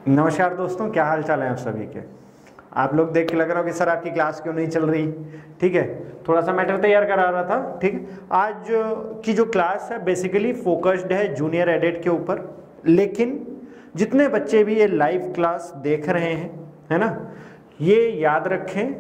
नमस्कार दोस्तों, क्या हाल चाल है आप सभी के। आप लोग देख के लग रहा हो कि सर आपकी क्लास क्यों नहीं चल रही। ठीक है, थोड़ा सा मैटर तैयार करा रहा था। ठीक है, आज की जो क्लास है बेसिकली फोकस्ड है जूनियर एडेट के ऊपर, लेकिन जितने बच्चे भी ये लाइव क्लास देख रहे हैं, है ना, ये याद रखें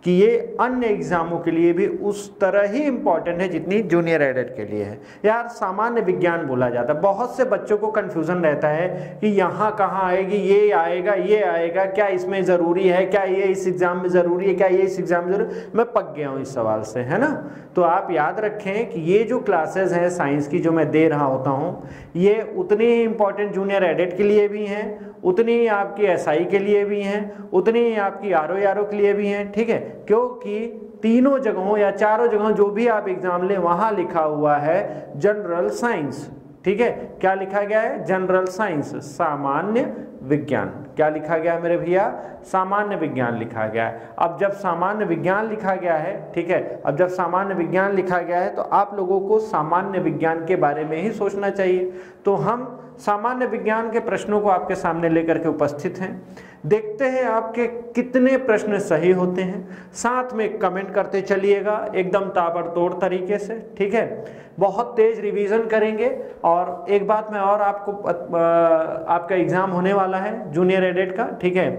कि ये अन्य एग्जामों के लिए भी उस तरह ही इम्पॉर्टेंट है जितनी जूनियर एडेट के लिए है। यार सामान्य विज्ञान बोला जाता है, बहुत से बच्चों को कन्फ्यूज़न रहता है कि यहाँ कहाँ आएगी, ये आएगा, क्या इसमें ज़रूरी है, क्या ये इस एग्ज़ाम में ज़रूरी है, क्या ये इस एग्ज़ाम में ज़रूरी। मैं पक गया हूँ इस सवाल से, है ना। तो आप याद रखें कि ये जो क्लासेस हैं साइंस की जो मैं दे रहा होता हूँ, ये उतनी ही इम्पॉर्टेंट जूनियर एडेट के लिए भी हैं, उतनी ही आपकी एसआई के लिए भी हैं, उतनी ही आपकी आरओ के लिए भी हैं। ठीक है, क्योंकि तीनों जगहों या चारों जगहों जो भी आप एग्जाम लें वहां लिखा हुआ है जनरल साइंस। ठीक है, क्या लिखा गया है? जनरल साइंस, सामान्य विज्ञान। क्या लिखा गया मेरे भैया? सामान्य विज्ञान लिखा गया है। अब जब सामान्य विज्ञान लिखा गया है, ठीक है, अब जब सामान्य विज्ञान लिखा गया है तो आप लोगों को सामान्य विज्ञान के बारे में ही सोचना चाहिए। तो हम सामान्य विज्ञान के प्रश्नों को आपके सामने लेकर के उपस्थित हैं। देखते हैं आपके कितने प्रश्न सही होते हैं, साथ में कमेंट करते चलिएगा एकदम ताबड़तोड़ तरीके से। ठीक है, बहुत तेज रिवीजन करेंगे। और एक बात मैं और आपको आपका एग्जाम होने वाला है जूनियर एडेट का। ठीक है,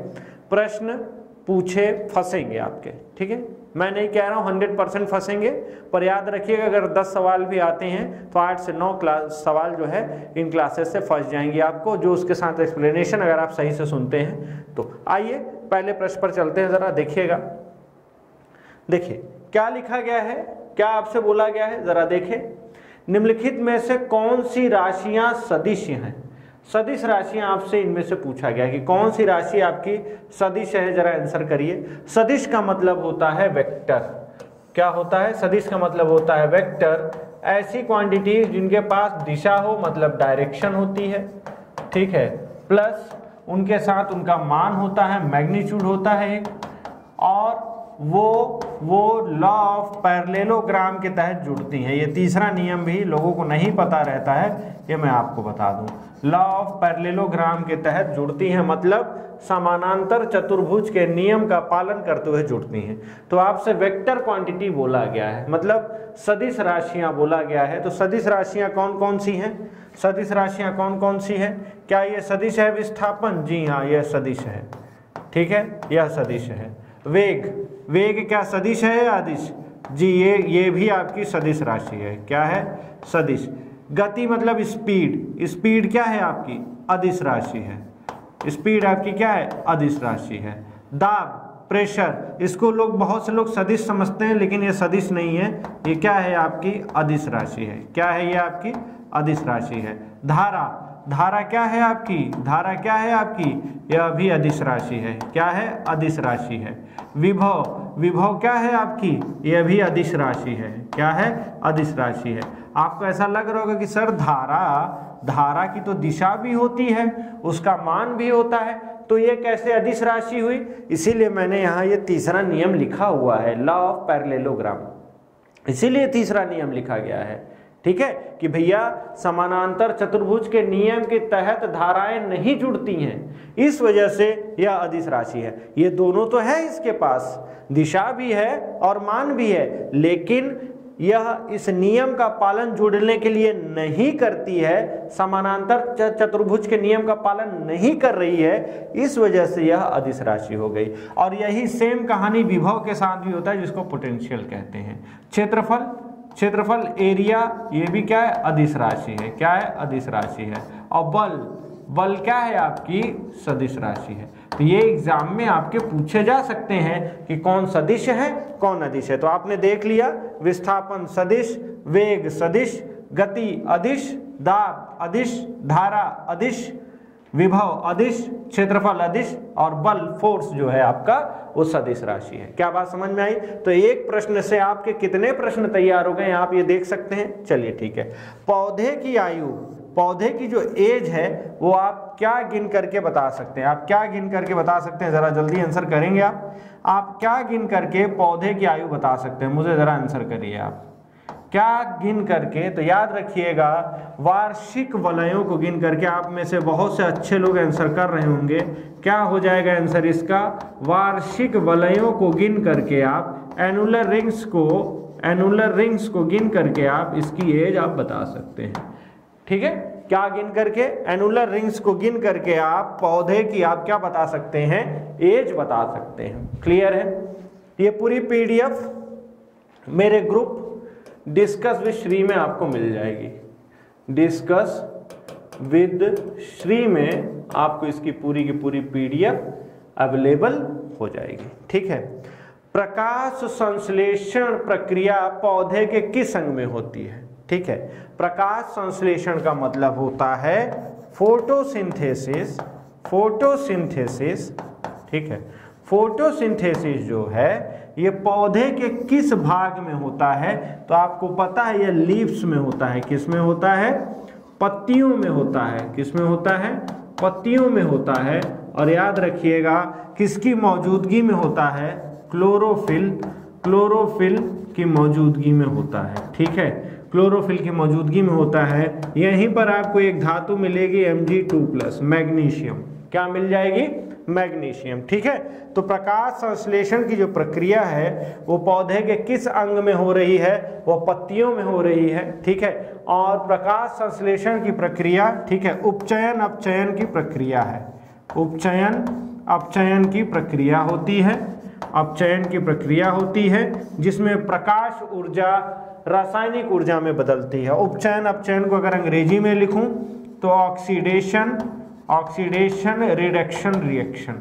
प्रश्न पूछे फंसेंगे आपके। ठीक है, मैं नहीं कह रहा हूँ 100% फंसेंगे, पर याद रखिएगा अगर 10 सवाल भी आते हैं तो 8 से 9 सवाल जो है इन क्लासेस से फंस जाएंगे आपको, जो उसके साथ एक्सप्लेनेशन अगर आप सही से सुनते हैं तो। आइए पहले प्रश्न पर चलते हैं, जरा देखिएगा। देखिए क्या लिखा गया है, क्या आपसे बोला गया है, जरा देखें। निम्नलिखित में से कौन सी राशियां सदिश हैं? सदिश राशियां आपसे इनमें से पूछा गया कि कौन सी राशि आपकी सदिश है, जरा आंसर करिए। सदिश का मतलब होता है वेक्टर। क्या होता है? सदिश का मतलब होता है वेक्टर। ऐसी क्वांटिटी जिनके पास दिशा हो, मतलब डायरेक्शन होती है, ठीक है, प्लस उनके साथ उनका मान होता है, मैग्नीट्यूड होता है एक, और वो लॉ ऑफ पैरेललोग्राम के तहत जुड़ती हैं। ये तीसरा नियम भी लोगों को नहीं पता रहता है, ये मैं आपको बता दूं। लॉ ऑफ पैरेललोग्राम के तहत जुड़ती हैं, मतलब समानांतर चतुर्भुज के नियम का पालन करते हुए जुड़ती हैं। तो आपसे वेक्टर क्वांटिटी बोला गया है, मतलब सदिश राशियां बोला गया है। तो सदिश राशियां कौन कौन सी हैं? सदिश राशियां कौन कौन सी हैं? क्या ये सदिश है विस्थापन? जी हाँ, यह सदिश है। ठीक है, यह सदिश है। वेग क्या सदिश है या अदिश? जी ये भी आपकी सदिश राशि है। क्या है? सदिश। गति मतलब स्पीड क्या है आपकी? अदिश राशि है। स्पीड आपकी क्या है? अदिश राशि है। दाब, प्रेशर, इसको लोग बहुत से लोग सदिश समझते हैं, लेकिन ये सदिश नहीं है, ये क्या है आपकी? अदिश राशि है। क्या है ये आपकी? अदिश राशि है। धारा क्या है आपकी? धारा क्या है आपकी? यह भी अदिश राशि है। क्या है? अदिश राशि है। विभव क्या है आपकी? यह भी अदिश राशि है। क्या है? अदिश राशि है। आपको ऐसा लग रहा होगा कि सर धारा की तो दिशा भी होती है, उसका मान भी होता है, तो ये कैसे अदिश राशि हुई? इसीलिए मैंने यहाँ ये तीसरा नियम लिखा हुआ है, लॉ ऑफ पैरेललोग्राम, इसीलिए तीसरा नियम लिखा गया है। ठीक है, कि भैया समानांतर चतुर्भुज के नियम के तहत धाराएं नहीं जुड़ती हैं, इस वजह से यह अदिश राशि है। ये दोनों तो है इसके पास, दिशा भी है और मान भी है, लेकिन यह इस नियम का पालन जुड़ने के लिए नहीं करती है, समानांतर चतुर्भुज के नियम का पालन नहीं कर रही है, इस वजह से यह अदिश राशि हो गई। और यही सेम कहानी विभव के साथ भी होता है, जिसको पोटेंशियल कहते हैं। क्षेत्रफल एरिया, ये भी क्या है? अदिश राशि है। क्या है? अदिश राशि है। और बल क्या है आपकी? सदिश राशि है। तो ये एग्जाम में आपके पूछे जा सकते हैं कि कौन सदिश है कौन अदिश है। तो आपने देख लिया, विस्थापन सदिश, वेग सदिश, गति अदिश, दाब अदिश, धारा अदिश, विभव अदिश, क्षेत्रफल अदिश, और बल फोर्स जो है आपका वो सदिश राशि है। क्या बात समझ में आई? तो एक प्रश्न से आपके कितने प्रश्न तैयार हो गए आप ये देख सकते हैं। चलिए ठीक है, पौधे की आयु, पौधे की जो एज है वो आप क्या गिन करके बता सकते हैं? आप क्या गिन करके बता सकते हैं? जरा जल्दी आंसर करेंगे आप क्या गिन करके पौधे की आयु बता सकते हैं? मुझे जरा आंसर करिए आप, क्या गिन करके, तो याद रखिएगा वार्षिक वलयों को गिन करके। आप में से बहुत से अच्छे लोग आंसर कर रहे होंगे, क्या हो जाएगा आंसर इसका, वार्षिक वलयों को गिन करके आप एनुलर रिंग्स को गिन करके आप इसकी एज आप बता सकते हैं। ठीक है, क्या गिन करके, एनुलर रिंग्स को गिन करके आप पौधे की आप क्या बता सकते हैं, एज बता सकते हैं। क्लियर है। ये पूरी पीडीएफ मेरे ग्रुप डिस्कस विद श्री में आपको मिल जाएगी। डिस्कस विद श्री में आपको इसकी पूरी की पूरी पीडीएफ अवेलेबल हो जाएगी। ठीक है। प्रकाश संश्लेषण प्रक्रिया पौधे के किस अंग में होती है? ठीक है, प्रकाश संश्लेषण का मतलब होता है फोटोसिंथेसिस। ठीक है, फोटोसिंथेसिस जो है ये पौधे के किस भाग में होता है? तो आपको पता है ये लीव्स में होता है। किस में होता है? पत्तियों में होता है। किस में होता है? पत्तियों में होता है। और याद रखिएगा किसकी मौजूदगी में होता है? क्लोरोफिल की मौजूदगी में होता है। ठीक है, क्लोरोफिल की मौजूदगी में होता है। यहीं पर आपको एक धातु मिलेगी Mg2+, मैग्नीशियम। क्या मिल जाएगी? मैग्नीशियम। ठीक है, तो प्रकाश संश्लेषण की जो प्रक्रिया है वो पौधे के किस अंग में हो रही है? वो पत्तियों में हो रही है। ठीक है, और प्रकाश संश्लेषण की प्रक्रिया, ठीक है, उपचयन अपचयन की प्रक्रिया है। उपचयन अपचयन की प्रक्रिया होती है। अपचयन की प्रक्रिया होती है जिसमें प्रकाश ऊर्जा रासायनिक ऊर्जा में बदलती है। उपचयन अपचयन को अगर अंग्रेजी में लिखूं तो oxidation reduction reaction.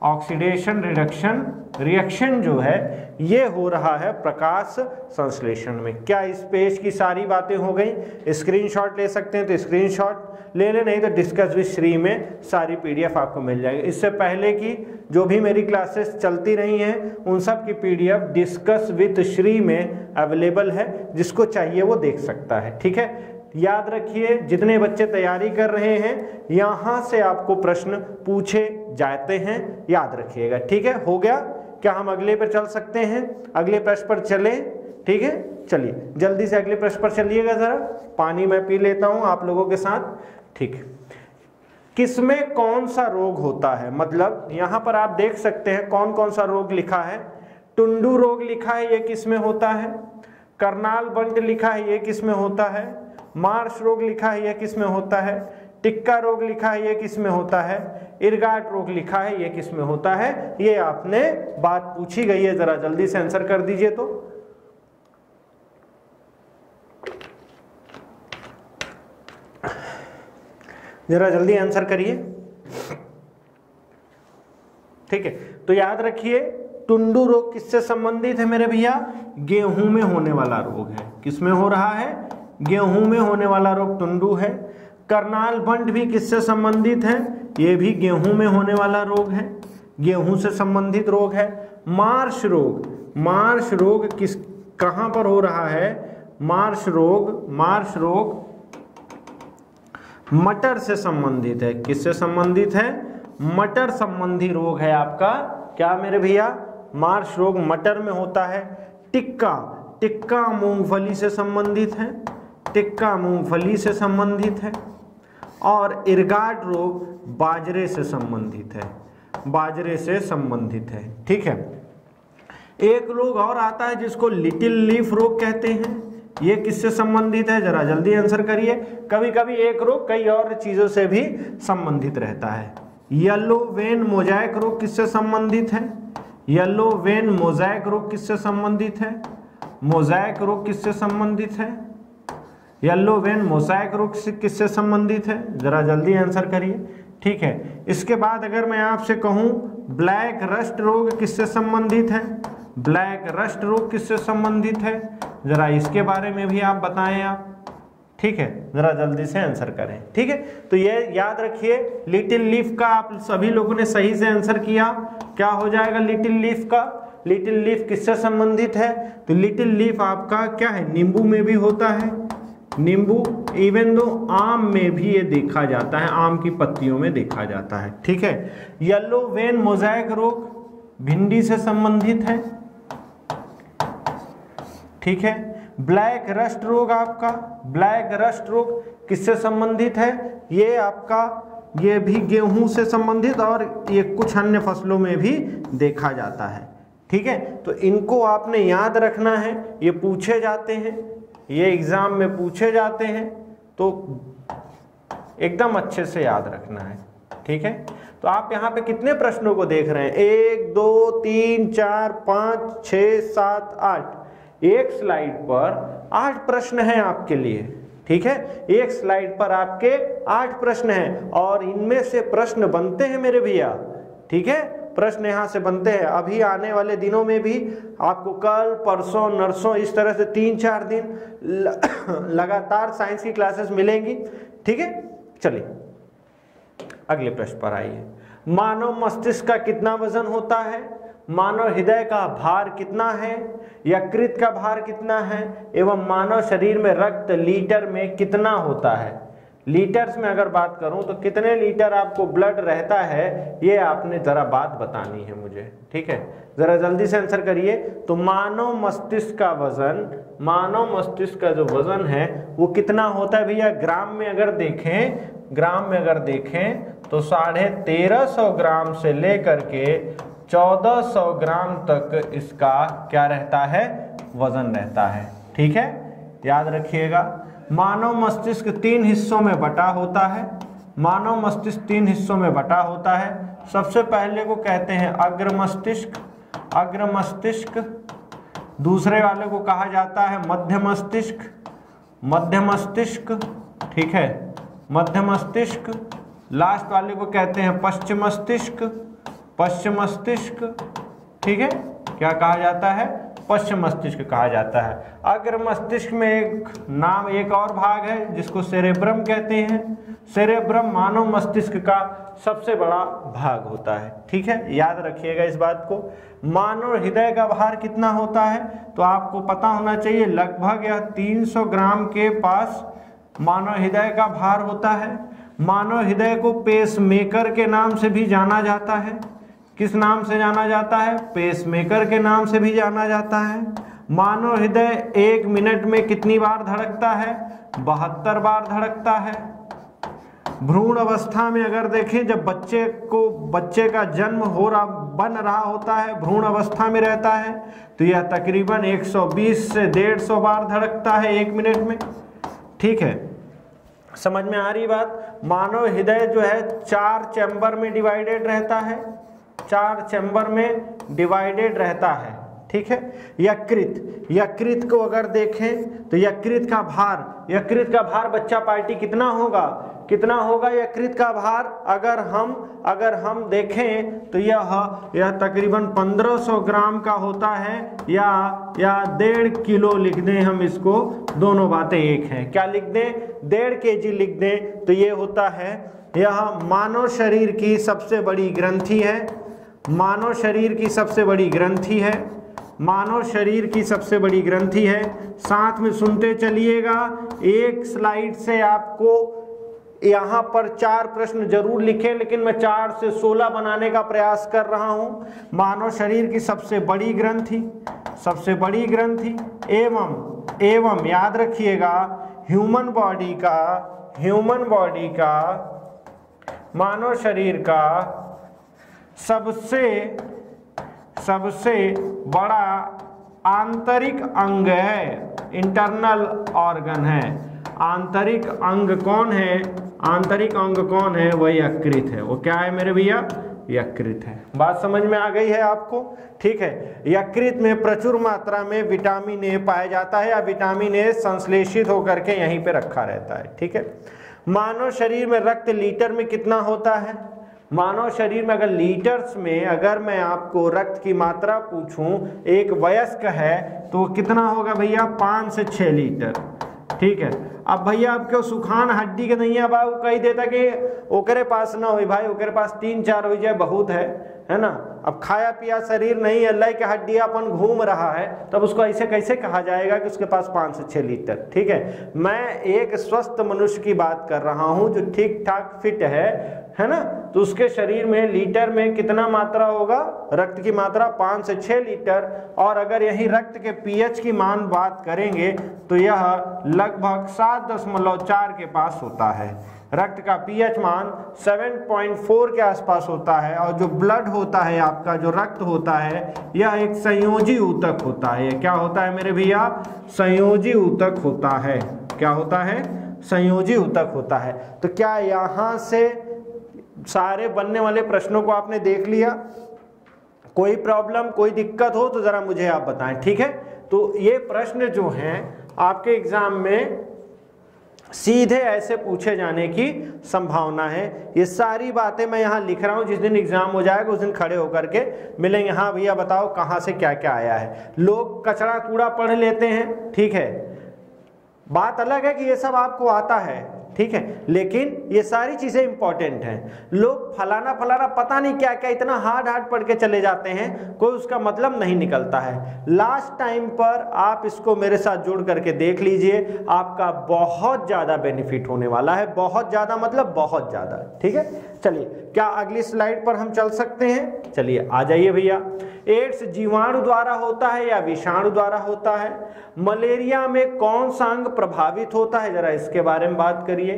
Oxidation reduction reaction जो है ये हो रहा है प्रकाश संश्लेषण में। क्या इस पेज की सारी बातें हो गई? स्क्रीनशॉट ले सकते हैं तो स्क्रीनशॉट ले लें, नहीं तो डिस्कस विद श्री में सारी पीडीएफ आपको मिल जाएगी। इससे पहले की जो भी मेरी क्लासेस चलती रही हैं उन सब की पीडीएफ डिस्कस विद श्री में अवेलेबल है, जिसको चाहिए वो देख सकता है। ठीक है, याद रखिए जितने बच्चे तैयारी कर रहे हैं यहाँ से आपको प्रश्न पूछे जाते हैं, याद रखिएगा। ठीक है, हो गया? क्या हम अगले पर चल सकते हैं? अगले प्रश्न पर चलें। ठीक है, चलिए जल्दी से अगले प्रश्न पर चलिएगा। जरा पानी मैं पी लेता हूँ आप लोगों के साथ। ठीक है, किसमें कौन सा रोग होता है? मतलब यहाँ पर आप देख सकते हैं कौन कौन सा रोग लिखा है। टुंडू रोग लिखा है, ये किस में होता है? करनाल बंट लिखा है, ये किस में होता है? मार्श रोग लिखा है, ये किस में होता है? टिक्का रोग लिखा है, ये किस में होता है? इरगाट रोग लिखा है, ये किस में होता है? ये आपने बात पूछी गई है, जरा जल्दी से आंसर कर दीजिए। तो जरा जल्दी आंसर करिए। ठीक है, तो याद रखिए टुंडू रोग किससे संबंधित है मेरे भैया? गेहूं में होने वाला रोग है। किस में हो रहा है? गेहूं में होने वाला रोग टुंडू है। करनाल बंट भी किससे संबंधित है? ये भी गेहूं में होने वाला रोग है, गेहूं से संबंधित रोग है। मार्श रोग किस कहां पर हो रहा है? मार्श रोग मटर से संबंधित है। किससे संबंधित है? मटर संबंधी रोग है आपका। क्या मेरे भैया? मार्श रोग मटर में होता है। टिक्का मूंगफली से संबंधित है। टिक्का मूंगफली से संबंधित है। और इरगाट रोग बाजरे से संबंधित है। बाजरे से संबंधित है। ठीक है, एक रोग और आता है जिसको लिटिल लीफ रोग कहते हैं। ये किससे संबंधित है? जरा जल्दी आंसर करिए। कभी कभी एक रोग कई और चीजों से भी संबंधित रहता है। येलो वेन मोजाइक रोग किससे संबंधित है? येलो वेन मोजाइक रोग किससे संबंधित है? मोजाइक रोग किससे संबंधित है? येलो वेन मोजाइक रोग किससे संबंधित है? जरा जल्दी आंसर करिए। ठीक है, इसके बाद अगर मैं आपसे कहूं ब्लैक रस्ट रोग किससे संबंधित है? ब्लैक रस्ट रोग किससे संबंधित है? जरा इसके बारे में भी आप बताएं आप। ठीक है, जरा जल्दी से आंसर करें। ठीक है, तो ये याद रखिए लिटिल लीफ का आप सभी लोगों ने सही से आंसर किया। क्या हो जाएगा लिटिल लीफ का? लिटिल लीफ किससे संबंधित है? तो लिटिल लीफ आपका क्या है? नींबू में भी होता है। नींबू इवन दो आम में भी ये देखा जाता है, आम की पत्तियों में देखा जाता है। ठीक है, येलो वेन मोजाइक रोग भिंडी से संबंधित है। ठीक है, ब्लैक रस्ट रोग, आपका ब्लैक रस्ट रोग किससे संबंधित है? ये आपका, ये भी गेहूं से संबंधित और ये कुछ अन्य फसलों में भी देखा जाता है। ठीक है, तो इनको आपने याद रखना है, ये पूछे जाते हैं, ये एग्जाम में पूछे जाते हैं, तो एकदम अच्छे से याद रखना है। ठीक है, तो आप यहाँ पे कितने प्रश्नों को देख रहे हैं? 1 2 3 4 5 6 7 8, एक स्लाइड पर 8 प्रश्न हैं आपके लिए। ठीक है, एक स्लाइड पर आपके 8 प्रश्न हैं और इनमें से प्रश्न बनते हैं मेरे भैया। ठीक है, प्रश्न यहाँ से बनते हैं। अभी आने वाले दिनों में भी आपको कल परसों नरसों इस तरह से 3-4 दिन लगातार साइंस की क्लासेस मिलेंगी। ठीक है, चलिए अगले प्रश्न पर आइए। मानव मस्तिष्क का कितना वजन होता है? मानव हृदय का भार कितना है? यकृत का भार कितना है? एवं मानव शरीर में रक्त लीटर में कितना होता है? लीटर्स में अगर बात करूं तो कितने लीटर आपको ब्लड रहता है, ये आपने जरा बात बतानी है मुझे। ठीक है, जरा जल्दी से आंसर करिए। तो मानव मस्तिष्क का वजन, मानव मस्तिष्क का जो वजन है वो कितना होता है भैया? ग्राम में अगर देखें, ग्राम में अगर देखें तो 1350 ग्राम से लेकर के 1400 ग्राम तक इसका क्या रहता है? वजन रहता है। ठीक है, याद रखिएगा। मानव मस्तिष्क 3 हिस्सों में बटा होता है। मानव मस्तिष्क 3 हिस्सों में बटा होता है। सबसे पहले को कहते हैं अग्र मस्तिष्क, अग्र मस्तिष्क। दूसरे वाले को कहा जाता है मध्य मस्तिष्क, मध्य मस्तिष्क। ठीक है, मध्य मस्तिष्क। लास्ट वाले को कहते हैं पश्चिम मस्तिष्क, पश्चिम मस्तिष्क। ठीक है, क्या कहा जाता है? पश्चिम मस्तिष्क कहा जाता है। अग्र मस्तिष्क में एक नाम, एक और भाग है जिसको सेरेब्रम कहते हैं। सेरेब्रम मानव मस्तिष्क का सबसे बड़ा भाग होता है। ठीक है, याद रखिएगा इस बात को। मानव हृदय का भार कितना होता है? तो आपको पता होना चाहिए, लगभग यह 300 ग्राम के पास मानव हृदय का भार होता है। मानव हृदय को पेसमेकर के नाम से भी जाना जाता है। किस नाम से जाना जाता है? पेसमेकर के नाम से भी जाना जाता है। मानव हृदय 1 मिनट में कितनी बार धड़कता है? 72 बार धड़कता है। भ्रूण अवस्था में अगर देखें, जब बच्चे का जन्म बन रहा होता है, भ्रूण अवस्था में रहता है, तो यह तकरीबन 120 से 150 बार धड़कता है 1 मिनट में। ठीक है, समझ में आ रही बात? मानव हृदय जो है 4 चैम्बर में डिवाइडेड रहता है, 4 चैम्बर में डिवाइडेड रहता है। ठीक है, यकृत, यकृत को अगर देखें तो यकृत का भार बच्चा पार्टी कितना होगा? कितना होगा यकृत का भार? अगर हम देखें तो यह तकरीबन 1500 ग्राम का होता है, या 1.5 किलो लिख दें हम इसको, दोनों बातें एक हैं। क्या लिख दें? 1.5 kg लिख दें तो ये होता है। यह मानव शरीर की सबसे बड़ी ग्रंथि है, मानव शरीर की सबसे बड़ी ग्रंथि है, मानव शरीर की सबसे बड़ी ग्रंथि है। साथ में सुनते चलिएगा, एक स्लाइड से आपको यहाँ पर 4 प्रश्न जरूर लिखें, लेकिन मैं 4 से 16 बनाने का प्रयास कर रहा हूँ। मानव शरीर की सबसे बड़ी ग्रंथि, सबसे बड़ी ग्रंथि एवं याद रखिएगा, ह्यूमन बॉडी का मानव शरीर का सबसे बड़ा आंतरिक अंग है, इंटरनल ऑर्गन है। आंतरिक अंग कौन है? आंतरिक अंग कौन है? वह यकृत है। वो क्या है मेरे भैया? यकृत है। बात समझ में आ गई है आपको? ठीक है, यकृत में प्रचुर मात्रा में विटामिन ए पाया जाता है, या विटामिन ए संश्लेषित होकर के यहीं पे रखा रहता है। ठीक है, मानव शरीर में रक्त लीटर में कितना होता है? मानव शरीर में अगर लीटर्स में अगर मैं आपको रक्त की मात्रा पूछूं, एक वयस्क है तो कितना होगा भैया? 5 से 6 लीटर। ठीक है, अब भैया आपके सुखान हड्डी के नहीं बाबू कही देता कि ओकरे पास ना हो भाई, ओकरे पास 3-4 हो जाए बहुत है ना, अब खाया पिया शरीर नहीं, अल्लाह के हड्डियापन घूम रहा है, तब उसको ऐसे कैसे कहा जाएगा कि उसके पास 5 से 6 लीटर। ठीक है, मैं एक स्वस्थ मनुष्य की बात कर रहा हूं जो ठीक ठाक फिट है ना, तो उसके शरीर में लीटर में कितना मात्रा होगा, रक्त की मात्रा 5 से 6 लीटर। और अगर यही रक्त के पीएच की मान बात करेंगे तो यह लगभग 7.4 के पास होता है। रक्त का पीएच मान 7.4 के आसपास होता है। और जो ब्लड होता है आपका, जो रक्त होता है, यह एक संयोजी ऊतक होता है। क्या होता है मेरे भैया? संयोजी ऊतक होता है। क्या होता है? संयोजी ऊतक होता है। तो क्या यहाँ से सारे बनने वाले प्रश्नों को आपने देख लिया? कोई प्रॉब्लम, कोई दिक्कत हो तो जरा मुझे आप बताएं। ठीक है, तो ये प्रश्न जो हैं आपके एग्जाम में सीधे ऐसे पूछे जाने की संभावना है। ये सारी बातें मैं यहाँ लिख रहा हूँ, जिस दिन एग्जाम हो जाएगा उस दिन खड़े होकर के मिलेंगे। हाँ भैया बताओ कहाँ से क्या क्या आया है। लोग कचरा कूड़ा पढ़ लेते हैं, ठीक है, बात अलग है कि ये सब आपको आता है, ठीक है, लेकिन ये सारी चीजें इंपॉर्टेंट हैं। लोग फलाना फलाना पता नहीं क्या क्या इतना हार्ड पढ़ के चले जाते हैं, कोई उसका मतलब नहीं निकलता है। लास्ट टाइम पर आप इसको मेरे साथ जुड़ करके देख लीजिए, आपका बहुत ज्यादा बेनिफिट होने वाला है। बहुत ज्यादा मतलब बहुत ज्यादा। ठीक है, चलिए क्या अगली स्लाइड पर हम चल सकते हैं? चलिए आ जाइए भैया। एड्स जीवाणु द्वारा होता है या विषाणु द्वारा होता है? मलेरिया में कौन सा अंग प्रभावित होता है, जरा इसके बारे में बात करिए।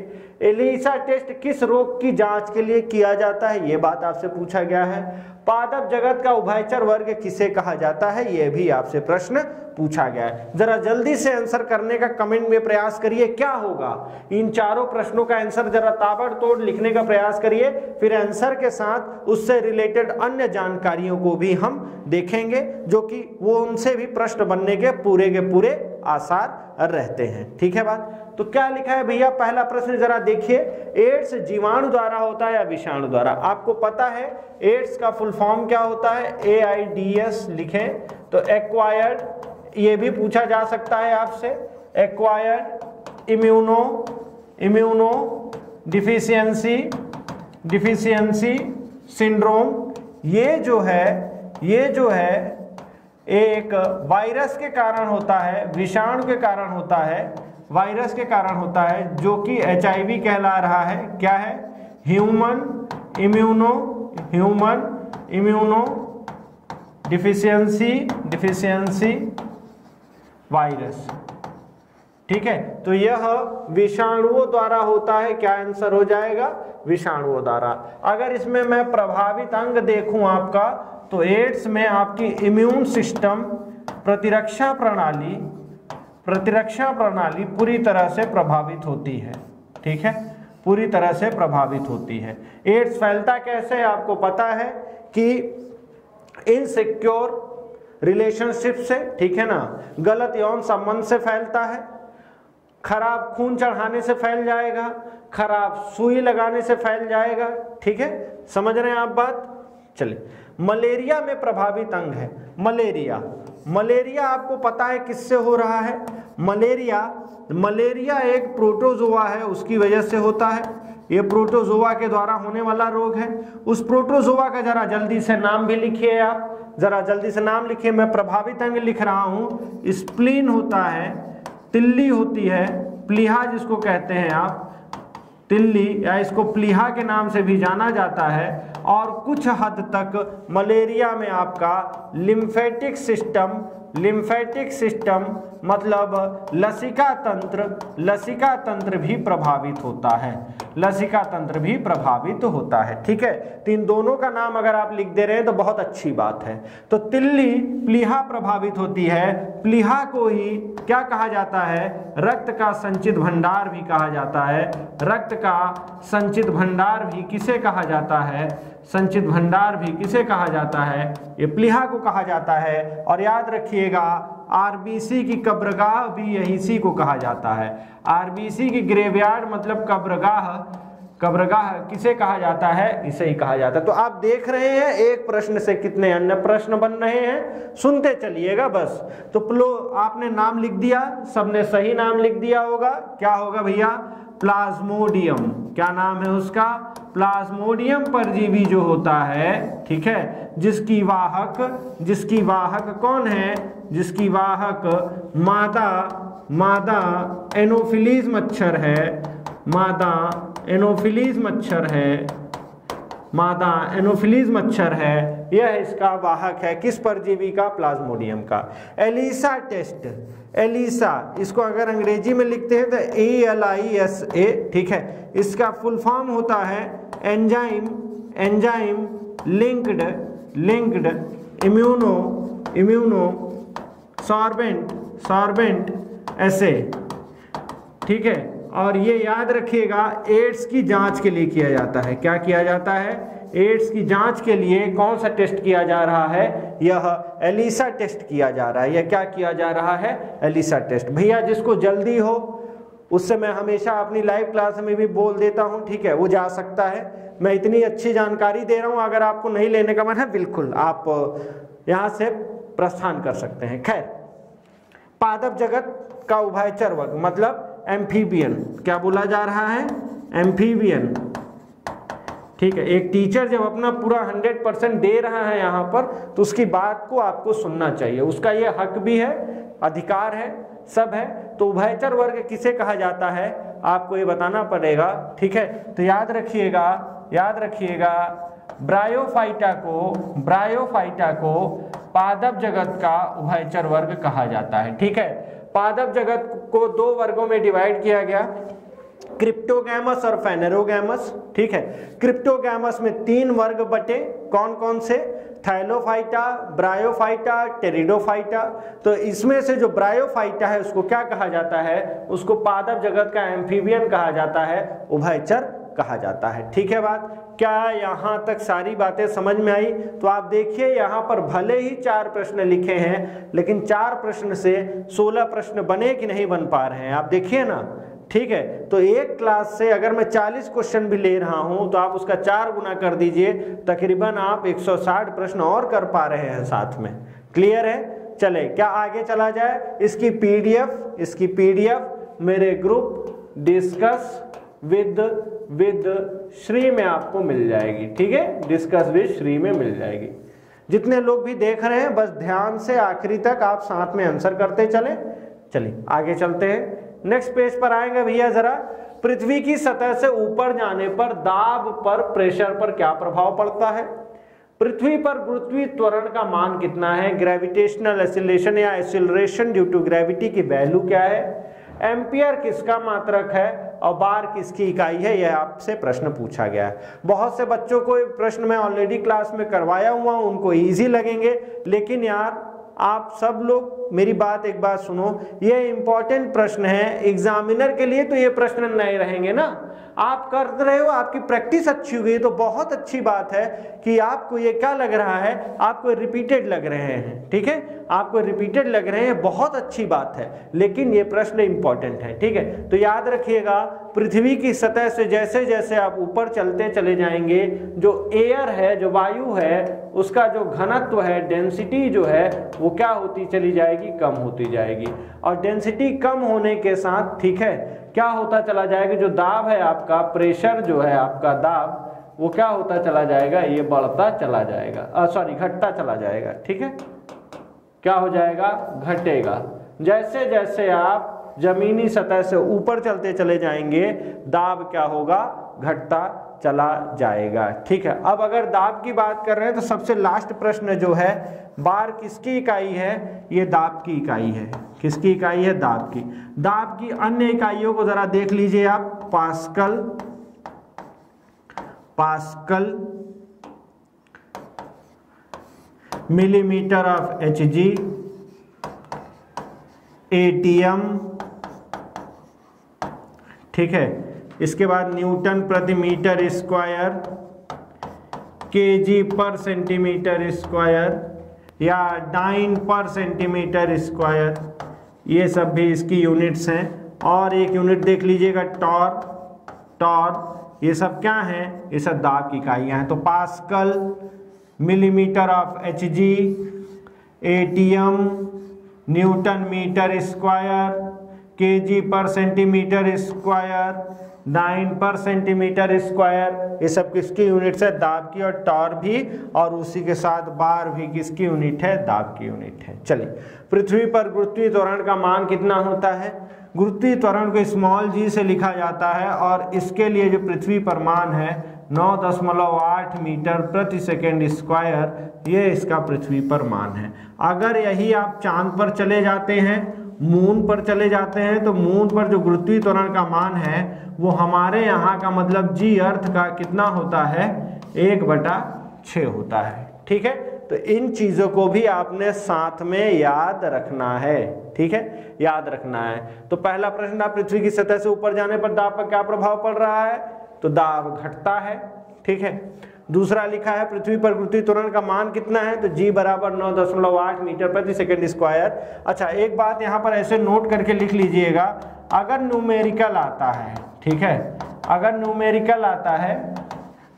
एलिसा टेस्ट किस रोग की जांच के लिए किया जाता है, यह बात आपसे पूछा गया है। पादप जगत का उभयचर वर्ग किसे कहा जाता है, यह भी आपसे प्रश्न पूछा गया है। जरा जल्दी से आंसर करने का कमेंट में प्रयास करिए। क्या होगा इन चारों प्रश्नों का आंसर, जरा ताबड़तोड़ लिखने का प्रयास करिए। फिर आंसर के साथ उससे रिलेटेड अन्य जानकारियों को भी हम देखेंगे, जो कि वो उनसे भी प्रश्न बनने के पूरे आसार रहते हैं। ठीक है बात? तो क्या लिखा है भैया? पहला प्रश्न जरा देखिए, एड्स जीवाणु द्वारा होता है या विषाणु द्वारा? आपको पता है एड्स का फुल फॉर्म क्या होता है? AIDS लिखें तो एक्वायर्ड, ये भी पूछा जा सकता है आपसे, एक्वायर्ड इम्यूनो डिफिशियंसी सिंड्रोम। ये जो है एक वायरस के कारण होता है, विषाणु के कारण होता है, वायरस के कारण होता है, जो कि HIV कहला रहा है। क्या है? Human immuno deficiency virus. ठीक है, तो यह विषाणुओं द्वारा होता है। क्या आंसर हो जाएगा? विषाणुओं द्वारा। अगर इसमें मैं प्रभावित अंग देखूं आपका, तो एड्स में आपकी इम्यून सिस्टम, प्रतिरक्षा प्रणाली पूरी तरह से प्रभावित होती है। ठीक है, पूरी तरह से प्रभावित होती है। एड्स फैलता कैसे है आपको पता है कि इनसिक्योर रिलेशनशिप से, ठीक है ना, गलत यौन संबंध से फैलता है, खराब खून चढ़ाने से फैल जाएगा, खराब सुई लगाने से फैल जाएगा। ठीक है, समझ रहे हैं आप बात? चलिए, मलेरिया में प्रभावित अंग है मलेरिया आपको पता है किससे हो रहा है? मलेरिया एक प्रोटोजोआ है, उसकी वजह से होता है। ये प्रोटोजोआ के द्वारा होने वाला रोग है। उस प्रोटोजोआ का जरा जल्दी से नाम भी लिखिए आप, जरा जल्दी से नाम लिखिए। मैं प्रभावित अंग लिख रहा हूं। स्प्लीन होता है, तिल्ली होती है, प्लीहा जिसको कहते हैं आप, तिल्ली या इसको प्लीहा के नाम से भी जाना जाता है। और कुछ हद तक मलेरिया में आपका लिम्फेटिक सिस्टम मतलब लसिका तंत्र भी प्रभावित होता है। लसिका तंत्र भी प्रभावित होता है। ठीक है, तो इन दोनों का नाम अगर आप लिख दे रहे हैं तो बहुत अच्छी बात है। तो तिल्ली प्लीहा प्रभावित होती है। प्लीहा को ही क्या कहा जाता है? रक्त का संचित भंडार भी कहा जाता है। रक्त का संचित भंडार भी किसे कहा जाता है? संचित भंडार भी किसे कहा जाता है? ये प्लीहा को कहा जाता है। और याद रखिएगा, आरबीसी की कब्रगाह भी इसी को कहा जाता है। आरबीसी की ग्रेवयार्ड मतलब कब्रगाह किसे कहा जाता है? इसे ही कहा जाता है। तो आप देख रहे हैं एक प्रश्न से कितने अन्य प्रश्न बन रहे हैं, सुनते चलिएगा बस। तो आपने नाम लिख दिया, सबने सही नाम लिख दिया होगा। क्या होगा भैया? प्लाज्मोडियम, क्या नाम है उसका? प्लाज्मोडियम परजीवी जो होता है, ठीक है, जिसकी वाहक कौन है? जिसकी वाहक मादा एनोफिलीज मच्छर है, मादा एनोफिलीज मच्छर है, यह इसका वाहक है। किस परजीवी का? प्लाज्मोडियम का। एलिसा टेस्ट, एलिसा इसको अगर अंग्रेजी में लिखते हैं तो ALISA, ठीक है, इसका फुल फॉर्म होता है एंजाइम लिंक्ड इम्यूनो सॉर्बेंट एसे, ठीक है। और ये याद रखिएगा एड्स की जांच के लिए किया जाता है। क्या किया जाता है? एड्स की जांच के लिए कौन सा टेस्ट किया जा रहा है? यह एलिसा टेस्ट किया जा रहा है। यह क्या किया जा रहा है? ELISA test. भैया जिसको जल्दी हो उससे मैं हमेशा अपनी लाइव क्लास में भी बोल देता हूं, ठीक है, वो जा सकता है। मैं इतनी अच्छी जानकारी दे रहा हूं, अगर आपको नहीं लेने का मन है बिल्कुल आप यहां से प्रस्थान कर सकते हैं। खैर, पादप जगत का उभयचर वर्ग मतलब एम्फीबियन, क्या बोला जा रहा है? एम्फीबियन, ठीक है। एक टीचर जब अपना पूरा 100% दे रहा है यहाँ पर, तो उसकी बात को आपको सुनना चाहिए। उसका ये हक भी है, अधिकार है, सब है। तो उभयचर वर्ग किसे कहा जाता है आपको ये बताना पड़ेगा, ठीक है। तो याद रखिएगा ब्रायोफाइटा को पादप जगत का उभयचर वर्ग कहा जाता है, ठीक है। पादप जगत को दो वर्गों में डिवाइड किया गया, क्रिप्टोगैमस और फेनेरोगैमस, ठीक है। क्रिप्टोगैमस में 3 वर्ग बटे, कौन कौन से? Thallophyta, bryophyta, pteridophyta. तो इसमें से जो ब्रायोफाइटा है उसको क्या कहा जाता है? उसको पादप जगत का एम्फीबियन कहा जाता है, उभयचर कहा जाता है, ठीक है। बात क्या यहाँ तक सारी बातें समझ में आई? तो आप देखिए यहाँ पर भले ही 4 प्रश्न लिखे हैं, लेकिन 4 प्रश्न से 16 प्रश्न बने कि नहीं बन पा रहे हैं, आप देखिए ना, ठीक है। तो एक क्लास से अगर मैं 40 क्वेश्चन भी ले रहा हूं तो आप उसका 4 गुना कर दीजिए, तकरीबन आप 160 प्रश्न और कर पा रहे हैं साथ में। क्लियर है? चले क्या आगे चला जाए? इसकी पीडीएफ मेरे ग्रुप डिस्कस विद श्री में आपको मिल जाएगी, ठीक है। डिस्कस विद श्री में मिल जाएगी। जितने लोग भी देख रहे हैं बस ध्यान से आखिरी तक आप साथ में आंसर करते चले। चलिए आगे चलते हैं, नेक्स्ट पेज पर आएंगे भैया। जरा पृथ्वी की सतह से ऊपर जाने पर दाब पर, प्रेशर पर क्या प्रभाव पड़ता है? पृथ्वी पर गुरुत्वीय त्वरण का मान कितना है? ग्रेविटेशनल एक्सीलरेशन या एक्सीलरेशन ड्यू टू ग्रेविटी की वैल्यू क्या है? एम्पियर किसका मात्रक है और बार किसकी इकाई है? यह आपसे प्रश्न पूछा गया है। बहुत से बच्चों को प्रश्न मैं ऑलरेडी क्लास में करवाया हुआ हूं, उनको इजी लगेंगे, लेकिन यार आप सब लोग मेरी बात एक बात सुनो, ये इंपॉर्टेंट प्रश्न है एग्जामिनर के लिए। तो ये प्रश्न नए रहेंगे ना, आप कर रहे हो, आपकी प्रैक्टिस अच्छी हो गई तो बहुत अच्छी बात है कि आपको ये क्या लग रहा है, आपको रिपीटेड लग रहे हैं, ठीक है, आपको रिपीटेड लग रहे हैं, बहुत अच्छी बात है। लेकिन ये प्रश्न इंपॉर्टेंट है, ठीक है। तो याद रखिएगा पृथ्वी की सतह से जैसे जैसे आप ऊपर चलते चले जाएंगे, जो एयर है, जो वायु है, उसका जो घनत्व है, डेंसिटी जो है, वो क्या होती चली जाएगी? कम होती जाएगी। और डेंसिटी कम होने के साथ, ठीक है, क्या होता चला जाएगा? जो दाब है आपका, प्रेशर जो है आपका दाब, वो क्या होता चला जाएगा? ये बढ़ता चला जाएगा, घटता चला जाएगा, ठीक है। क्या हो जाएगा? घटेगा। जैसे जैसे आप जमीनी सतह से ऊपर चलते चले जाएंगे, दाब क्या होगा? घटता चला जाएगा, ठीक है। अब अगर दाब की बात कर रहे हैं तो सबसे लास्ट प्रश्न जो है, बार किसकी इकाई है? ये दाब की इकाई है। किसकी इकाई है? दाब की। दाब की अन्य इकाइयों को जरा देख लीजिए आप, pascal, millimetre of Hg, ATM, ठीक है। इसके बाद न्यूटन प्रति मीटर स्क्वायर, केजी पर सेंटीमीटर स्क्वायर या डाइन पर सेंटीमीटर स्क्वायर, ये सब भी इसकी यूनिट्स हैं। और एक यूनिट देख लीजिएगा टॉर, ये सब क्या हैं? ये सब दाब की इकाइयाँ हैं। तो pascal, millimetre of Hg, ATM, newton metre square, kg पर सेंटीमीटर स्क्वायर, 9 पर सेंटीमीटर स्क्वायर, ये सब किसकी यूनिट्स है? दाब की। और टॉर भी, और उसी के साथ बार भी किसकी यूनिट है? दाब की यूनिट है। चलिए, पृथ्वी पर गुरुत्वीय त्वरण का मान कितना होता है? गुरुत्वीय त्वरण को स्मॉल g से लिखा जाता है, और इसके लिए जो पृथ्वी पर मान है 9.8 मीटर प्रति सेकेंड स्क्वायर, ये इसका पृथ्वी पर मान है। अगर यही आप चांद पर चले जाते हैं, मून पर चले जाते हैं, तो मून पर जो गुरुत्वीय त्वरण का मान है वो हमारे यहाँ का मतलब जी अर्थ का कितना होता है? 1/6 होता है। ठीक है, तो इन चीज़ों को भी आपने साथ में याद रखना है। ठीक है, याद रखना है। तो पहला प्रश्न था, पृथ्वी की सतह से ऊपर जाने पर दाब पर क्या प्रभाव पड़ रहा है? तो दाब घटता है। ठीक है, दूसरा लिखा है पृथ्वी पर गुरुत्वीय त्वरण का मान कितना है? तो g बराबर 9.8 मीटर प्रति सेकेंड स्क्वायर। अच्छा, एक बात यहाँ पर ऐसे नोट करके लिख लीजिएगा, अगर न्यूमेरिकल आता है, ठीक है, अगर न्यूमेरिकल आता है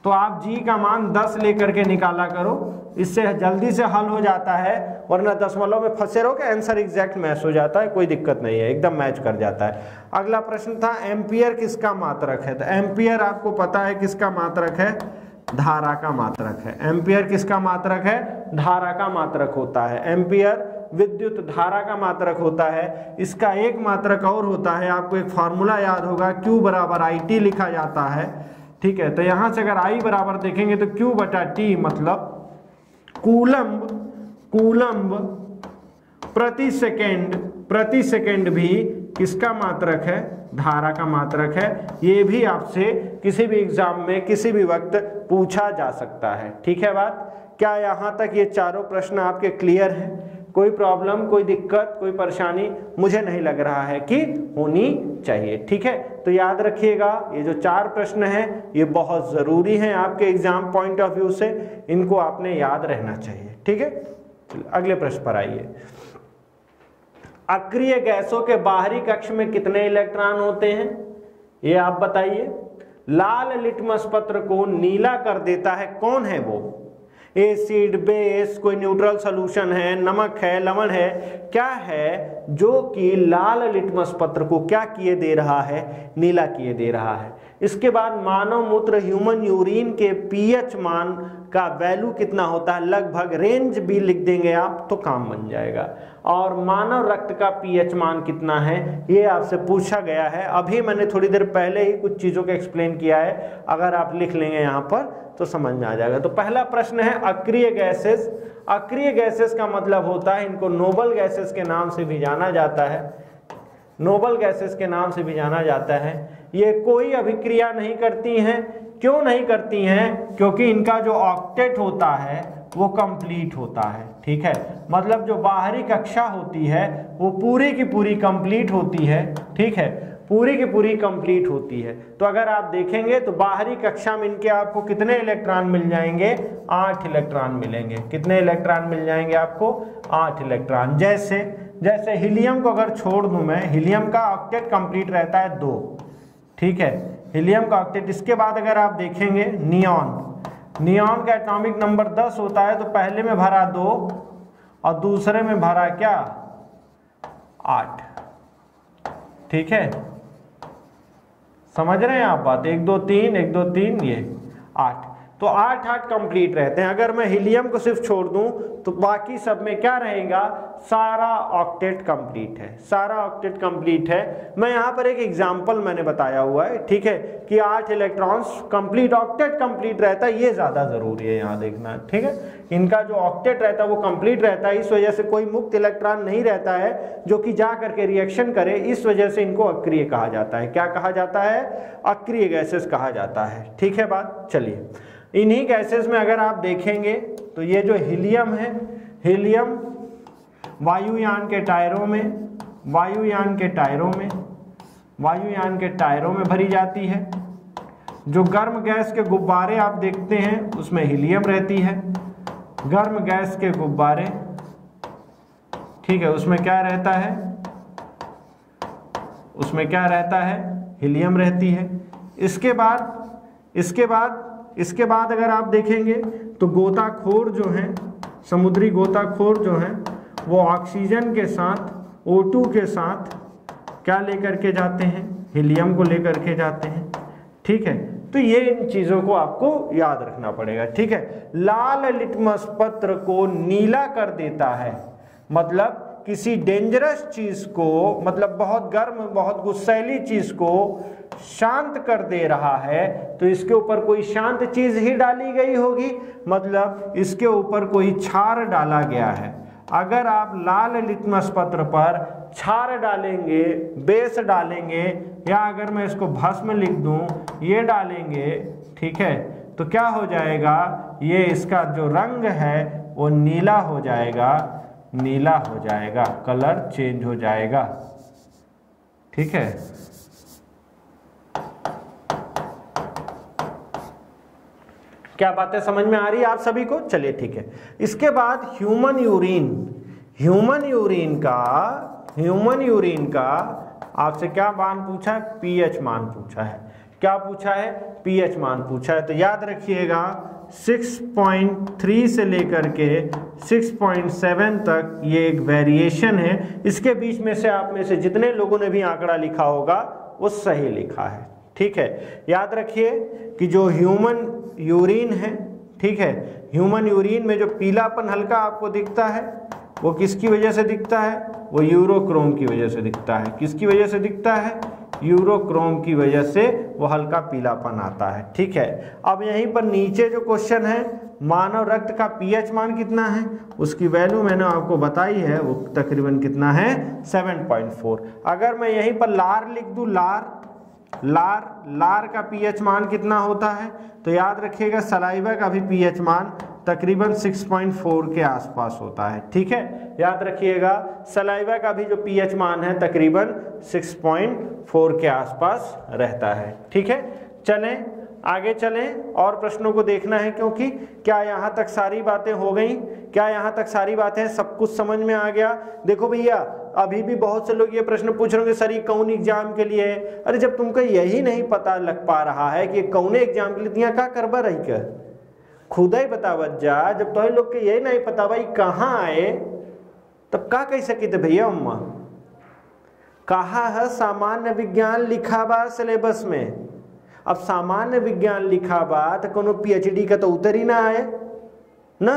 तो आप g का मान 10 लेकर के निकाला करो, इससे जल्दी से हल हो जाता है, वरना दशमलव में फंसे रहो कि आंसर एग्जैक्ट मैच हो जाता है, कोई दिक्कत नहीं है, एकदम मैच कर जाता है। अगला प्रश्न था, एम्पियर किसका मात्रक है? तो एम्पियर आपको पता है किसका मात्रक है? धारा का मात्रक है। एम्पियर किसका मात्रक है? धारा का मात्रक होता है। एम्पियर विद्युत धारा का मात्रक होता है। इसका एक मात्रक और होता है, आपको एक फार्मूला याद होगा, Q बराबर IT लिखा जाता है। ठीक है, तो यहाँ से अगर I बराबर देखेंगे तो Q/T मतलब कूलम्ब प्रति सेकेंड भी किसका मात्रक है? धारा का मात्रक है। ये भी आपसे किसी भी एग्जाम में किसी भी वक्त पूछा जा सकता है। ठीक है बात? क्या यहाँ तक ये चारों प्रश्न आपके क्लियर हैं? कोई प्रॉब्लम, कोई दिक्कत, कोई परेशानी मुझे नहीं लग रहा है कि होनी चाहिए। ठीक है, तो याद रखिएगा, ये जो 4 प्रश्न हैं ये बहुत ज़रूरी हैं आपके एग्जाम पॉइंट ऑफ व्यू से, इनको आपने याद रहना चाहिए। ठीक है, अगले प्रश्न पर आइए। अक्रिय गैसों के बाहरी कक्ष में कितने इलेक्ट्रॉन होते हैं? ये आप बताइए। लाल लिटमस पत्र को नीला कर देता है, कौन है वो? एसिड, बेस, कोई न्यूट्रल सॉल्यूशन है, नमक है, लवण है, क्या है जो कि लाल लिटमस पत्र को क्या किए दे रहा है? नीला किए दे रहा है। इसके बाद मानव मूत्र ह्यूमन यूरिन के पीएच मान का वैल्यू कितना होता है? लगभग रेंज भी लिख देंगे आप तो काम बन जाएगा। और मानव रक्त का पीएच मान कितना है, ये आपसे पूछा गया है। अभी मैंने थोड़ी देर पहले ही कुछ चीज़ों को एक्सप्लेन किया है, अगर आप लिख लेंगे यहाँ पर तो समझ में आ जाएगा। तो पहला प्रश्न है अक्रिय गैसेस। अक्रिय गैसेस का मतलब होता है, इनको नोबल गैसेस के नाम से भी जाना जाता है। नोबल गैसेस के नाम से भी जाना जाता है। ये कोई अभिक्रिया नहीं करती हैं। क्यों नहीं करती हैं? क्योंकि इनका जो ऑक्टेट होता है वो कंप्लीट होता है। ठीक है, मतलब जो बाहरी कक्षा होती है वो पूरी की पूरी कंप्लीट होती है। ठीक है, पूरी की पूरी कंप्लीट होती है। तो अगर आप देखेंगे तो बाहरी कक्षा में इनके आपको कितने इलेक्ट्रॉन मिल जाएंगे? 8 इलेक्ट्रॉन मिलेंगे। कितने इलेक्ट्रॉन मिल जाएंगे आपको? 8 इलेक्ट्रॉन। जैसे हीलियम को अगर छोड़ दूं मैं, हीलियम का ऑक्टेट कंप्लीट रहता है 2। ठीक है, हीलियम का ऑक्टेट। इसके बाद अगर आप देखेंगे नियॉन का एटॉमिक नंबर 10 होता है, तो पहले में भरा 2 और दूसरे में भरा क्या? 8। ठीक है, समझ रहे हैं आप बात? 1 2 3 1 2 3 ये 8, तो 8 कंप्लीट रहते हैं। अगर मैं हीलियम को सिर्फ छोड़ दूं तो बाकी सब में क्या रहेगा? सारा ऑक्टेट कंप्लीट है, सारा ऑक्टेट कंप्लीट है। मैं यहाँ पर एक एग्जांपल मैंने बताया हुआ है, ठीक है, कि 8 इलेक्ट्रॉन्स कंप्लीट, ऑक्टेट कंप्लीट रहता है, ये ज़्यादा ज़रूरी है यहाँ देखना। ठीक है, इनका जो ऑक्टेट रहता है वो कंप्लीट रहता है, इस वजह से कोई मुक्त इलेक्ट्रॉन नहीं रहता है जो कि जा करके रिएक्शन करे, इस वजह से इनको अक्रिय कहा जाता है। क्या कहा जाता है? अक्रिय गैसेस कहा जाता है। ठीक है बात? चलिए, इन्हीं गैसेस में अगर आप देखेंगे तो ये जो हीलियम है, हीलियम वायुयान के टायरों में भरी जाती है। जो गर्म गैस के गुब्बारे आप देखते हैं उसमें हीलियम रहती है। गर्म गैस के गुब्बारे, ठीक है, उसमें क्या रहता है? उसमें क्या रहता है? हीलियम रहती है। इसके बाद अगर आप देखेंगे तो गोताखोर जो हैं, समुद्री गोताखोर जो हैं, वो ऑक्सीजन के साथ O2 के साथ क्या लेकर के जाते हैं, हीलियम को लेकर के जाते हैं, ठीक है। तो ये इन चीजों को आपको याद रखना पड़ेगा, ठीक है। लाल लिटमस पत्र को नीला कर देता है, मतलब किसी डेंजरस चीज को, मतलब बहुत गर्म बहुत गुस्सैली चीज को शांत कर दे रहा है, तो इसके ऊपर कोई शांत चीज ही डाली गई होगी, मतलब इसके ऊपर कोई क्षार डाला गया है। अगर आप लाल लिटमस पत्र पर क्षार डालेंगे, बेस डालेंगे, या अगर मैं इसको भस्म लिख दूं, ये डालेंगे, ठीक है, तो क्या हो जाएगा, ये इसका जो रंग है वो नीला हो जाएगा, नीला हो जाएगा, कलर चेंज हो जाएगा, ठीक है। क्या बातें समझ में आ रही है आप सभी को? चलिए ठीक है। इसके बाद ह्यूमन यूरिन, ह्यूमन यूरिन का आपसे क्या मान पूछा है? पीएच मान पूछा है। क्या पूछा है? पीएच मान पूछा है। तो याद रखिएगा 6.3 से लेकर के 6.7 तक ये एक वेरिएशन है। इसके बीच में से आप में से जितने लोगों ने भी आंकड़ा लिखा होगा वो सही लिखा है, ठीक है। याद रखिए कि जो ह्यूमन यूरिन है, ठीक है, ह्यूमन यूरिन में जो पीलापन हल्का आपको दिखता है वो किसकी वजह से दिखता है? वो यूरोक्रोम की वजह से दिखता है। किसकी वजह से दिखता है? यूरोक्रोम की वजह से वो हल्का पीलापन आता है, ठीक है। अब यहीं पर नीचे जो क्वेश्चन है, मानव रक्त का पीएच मान कितना है, उसकी वैल्यू मैंने आपको बताई है, वो तकरीबन कितना है? 7.4। अगर मैं यहीं पर लार लिख दूं, लार का पीएच मान कितना होता है? तो याद रखिएगा सलाइवा का भी पीएच मान तकरीबन 6.4 के आसपास होता है, ठीक है। याद रखिएगा सलाइवा का भी जो पीएच मान है तकरीबन 6.4 के आसपास रहता है, ठीक है। चलें आगे चलें, और प्रश्नों को देखना है, क्योंकि क्या यहाँ तक सारी बातें हो गई? क्या यहाँ तक सारी बातें सब कुछ समझ में आ गया? देखो भैया, अभी भी बहुत से लोग ये प्रश्न पूछ रहे होंगे सर ये कौन एग्जाम के लिए है? अरे जब तुमको यही नहीं पता लग पा रहा है कि कौन एग्जाम के लिए, दिया का करबा रही कर खुदा ही बतावत जा। जब तो लोग के यही नहीं पता भाई कहाँ आए, तब का कह सकी थे भैया अम्मा? कहा है सामान्य विज्ञान लिखा बा सिलेबस में। अब सामान्य विज्ञान लिखा बा तो कोनो पीएचडी का तो उतर ही ना आए ना,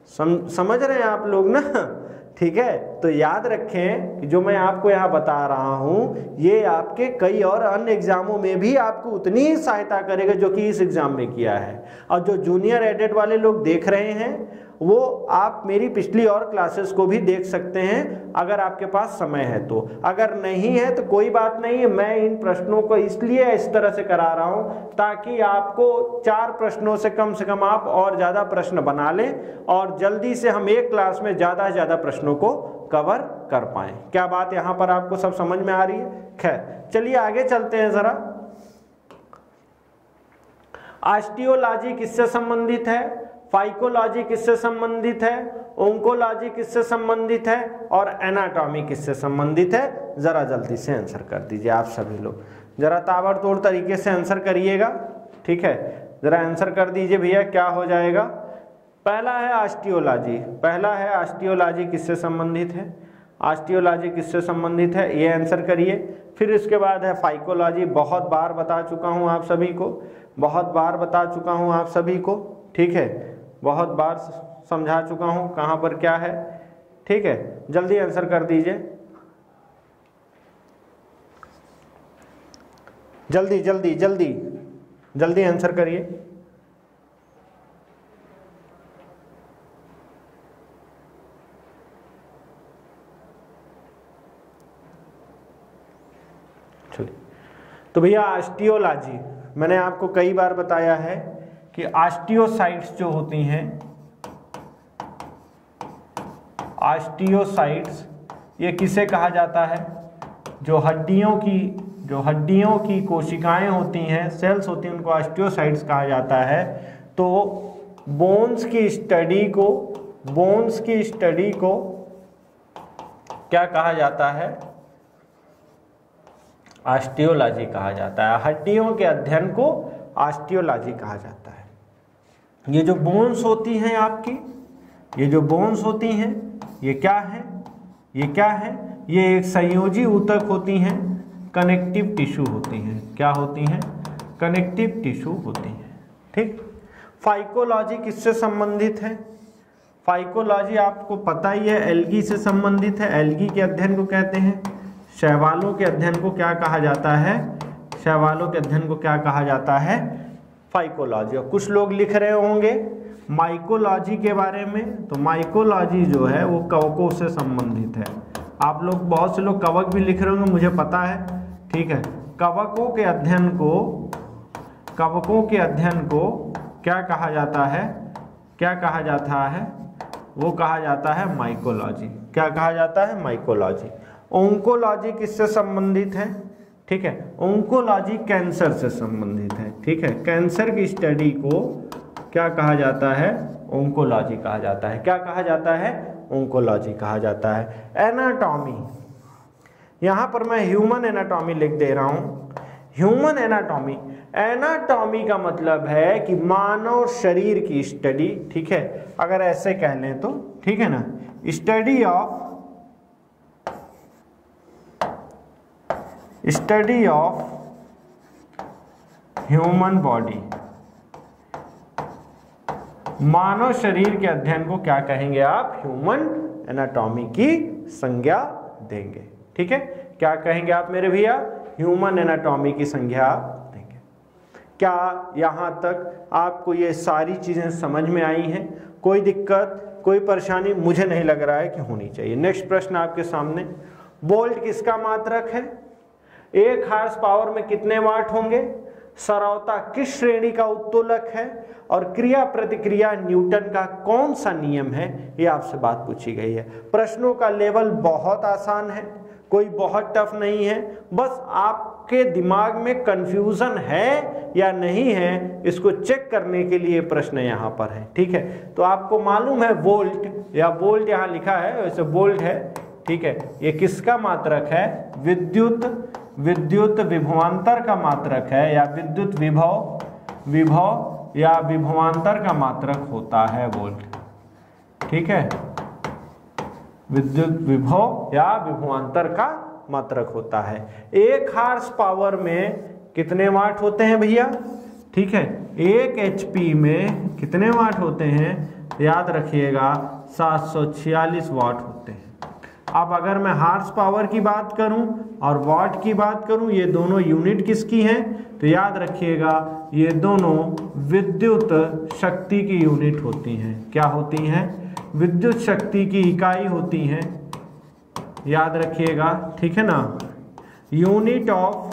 समझ रहे हैं आप लोग ना, ठीक है। तो याद रखें कि जो मैं आपको यहाँ बता रहा हूँ ये आपके कई और अन्य एग्जामों में भी आपको उतनी ही सहायता करेगा जो कि इस एग्जाम में किया है। और जो जूनियर एडेड वाले लोग देख रहे हैं वो आप मेरी पिछली और क्लासेस को भी देख सकते हैं अगर आपके पास समय है तो। अगर नहीं है तो कोई बात नहीं है, मैं इन प्रश्नों को इसलिए इस तरह से करा रहा हूँ ताकि आपको 4 प्रश्नों से कम आप और ज़्यादा प्रश्न बना लें और जल्दी से हम एक क्लास में ज़्यादा से ज़्यादा प्रश्नों को कवर कर पाएं। क्या बात यहाँ पर आपको सब समझ में आ रही है? खैर चलिए आगे चलते हैं जरा। ऑस्टियोलॉजी किससे संबंधित है? फाइकोलॉजी किससे संबंधित है? ओंकोलॉजी किससे संबंधित है? और एनाटॉमी किससे संबंधित है? जरा जल्दी से आंसर कर दीजिए आप सभी लोग, जरा ताबड़तोड़ तरीके से आंसर करिएगा, ठीक है। जरा आंसर कर दीजिए भैया, क्या हो जाएगा? पहला है ऑस्टियोलॉजी, पहला है ऑस्टियोलॉजी किससे संबंधित है? ऑस्टियोलॉजी किससे संबंधित है ये आंसर करिए। फिर इसके बाद है फाइकोलॉजी, बहुत बार बता चुका हूँ आप सभी को, बहुत बार बता चुका हूँ आप सभी को, ठीक है, बहुत बार समझा चुका हूँ कहाँ पर क्या है, ठीक है। जल्दी आंसर कर दीजिए, जल्दी जल्दी जल्दी जल्दी आंसर करिए। चलिए, तो भैया ऑस्टियोलॉजी मैंने आपको कई बार बताया है कि ऑस्टियोसाइट्स जो होती हैं, ऑस्टियोसाइट्स ये किसे कहा जाता है? जो हड्डियों की कोशिकाएं होती हैं, सेल्स होती हैं, उनको ऑस्टियोसाइट्स कहा जाता है। तो बोन्स की स्टडी को क्या कहा जाता है? ऑस्टियोलॉजी कहा जाता है। हड्डियों के अध्ययन को ऑस्टियोलॉजी कहा जाता है। ये जो बोन्स होती हैं आपकी, ये जो बोन्स होती हैं ये क्या है? ये क्या है? ये एक संयोजी ऊतक होती हैं, कनेक्टिव टिश्यू होती हैं। क्या होती हैं? कनेक्टिव टिश्यू होती हैं। ठीक। फाइकोलॉजी किससे संबंधित है? फाइकोलॉजी आपको पता ही है, एल्गी से संबंधित है। एल्गी के अध्ययन को कहते हैं, शैवालों के अध्ययन को क्या कहा जाता है? शैवालों के अध्ययन को क्या कहा जाता है? फाइकोलॉजी। और कुछ लोग लिख रहे होंगे माइकोलॉजी के बारे में, तो माइकोलॉजी जो है वो कवकों से संबंधित है। आप लोग बहुत से लोग कवक भी लिख रहे होंगे, मुझे पता है। ठीक है, कवकों के अध्ययन को क्या कहा जाता है? क्या कहा जाता है? वो कहा जाता है माइकोलॉजी। क्या कहा जाता है? माइकोलॉजी। ओंकोलॉजी किससे संबंधित है? ठीक है, ओंकोलॉजी कैंसर से संबंधित है। ठीक है, कैंसर की स्टडी को क्या कहा जाता है? ओंकोलॉजी कहा जाता है। क्या कहा जाता है? ओंकोलॉजी कहा जाता है। एनाटॉमी, यहाँ पर मैं ह्यूमन एनाटॉमी लिख दे रहा हूँ। ह्यूमन एनाटॉमी, एनाटॉमी का मतलब है कि मानव शरीर की स्टडी। ठीक है, अगर ऐसे कह लें तो ठीक है ना, स्टडी ऑफ ह्यूमन बॉडी। मानव शरीर के अध्ययन को क्या कहेंगे आप? ह्यूमन एनाटॉमी की संज्ञा देंगे। ठीक है, क्या कहेंगे आप मेरे भैया? ह्यूमन एनाटॉमी की संज्ञा देंगे। क्या यहाँ तक आपको ये सारी चीजें समझ में आई हैं? कोई दिक्कत, कोई परेशानी मुझे नहीं लग रहा है कि होनी चाहिए। नेक्स्ट प्रश्न आपके सामने, वोल्ट किसका मात्रक है? 1 हार्स पावर में कितने वाट होंगे? सरौता किस श्रेणी का उत्तोलक है? और क्रिया प्रतिक्रिया न्यूटन का कौन सा नियम है? ये आपसे बात पूछी गई है। प्रश्नों का लेवल बहुत आसान है, कोई बहुत टफ नहीं है। बस आपके दिमाग में कंफ्यूजन है या नहीं है, इसको चेक करने के लिए प्रश्न यहाँ पर है। ठीक है, तो आपको मालूम है वोल्ट, या वोल्ट यहाँ लिखा है वैसे वोल्ट है। ठीक है, ये किसका मात्रक है? विद्युत विभवांतर का मात्रक है, या विद्युत विभव या विभवांतर का मात्रक होता है वोल्ट। ठीक है, विद्युत विभव या विभवांतर का मात्रक होता है। 1 हार्स पावर में कितने वाट होते हैं भैया? ठीक है, 1 HP में कितने वाट होते हैं? याद रखिएगा 746 वाट होते हैं। अब अगर मैं हार्स पावर की बात करूं और वाट की बात करूं, ये दोनों यूनिट किसकी हैं? तो याद रखिएगा ये दोनों विद्युत शक्ति की यूनिट होती हैं। क्या होती हैं? विद्युत शक्ति की इकाई होती हैं। याद रखिएगा, ठीक है ना। Unit of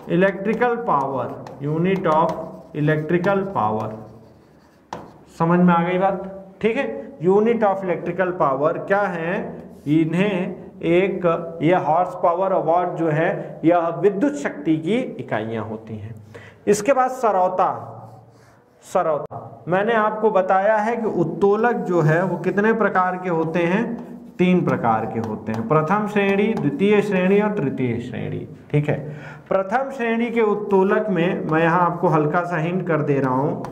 electrical power, unit of electrical power, समझ में आ गई बात? ठीक है, यूनिट ऑफ इलेक्ट्रिकल पावर क्या है? इन्हें ये हॉर्स पावर और वाट जो है यह विद्युत शक्ति की इकाइयां होती हैं। इसके बाद सरौता मैंने आपको बताया है कि उत्तोलक जो है वो कितने प्रकार के होते हैं? 3 प्रकार के होते हैं, प्रथम श्रेणी, द्वितीय श्रेणी और तृतीय श्रेणी। ठीक है, प्रथम श्रेणी के उत्तोलक में मैं यहाँ आपको हल्का सा हिंट कर दे रहा हूँ।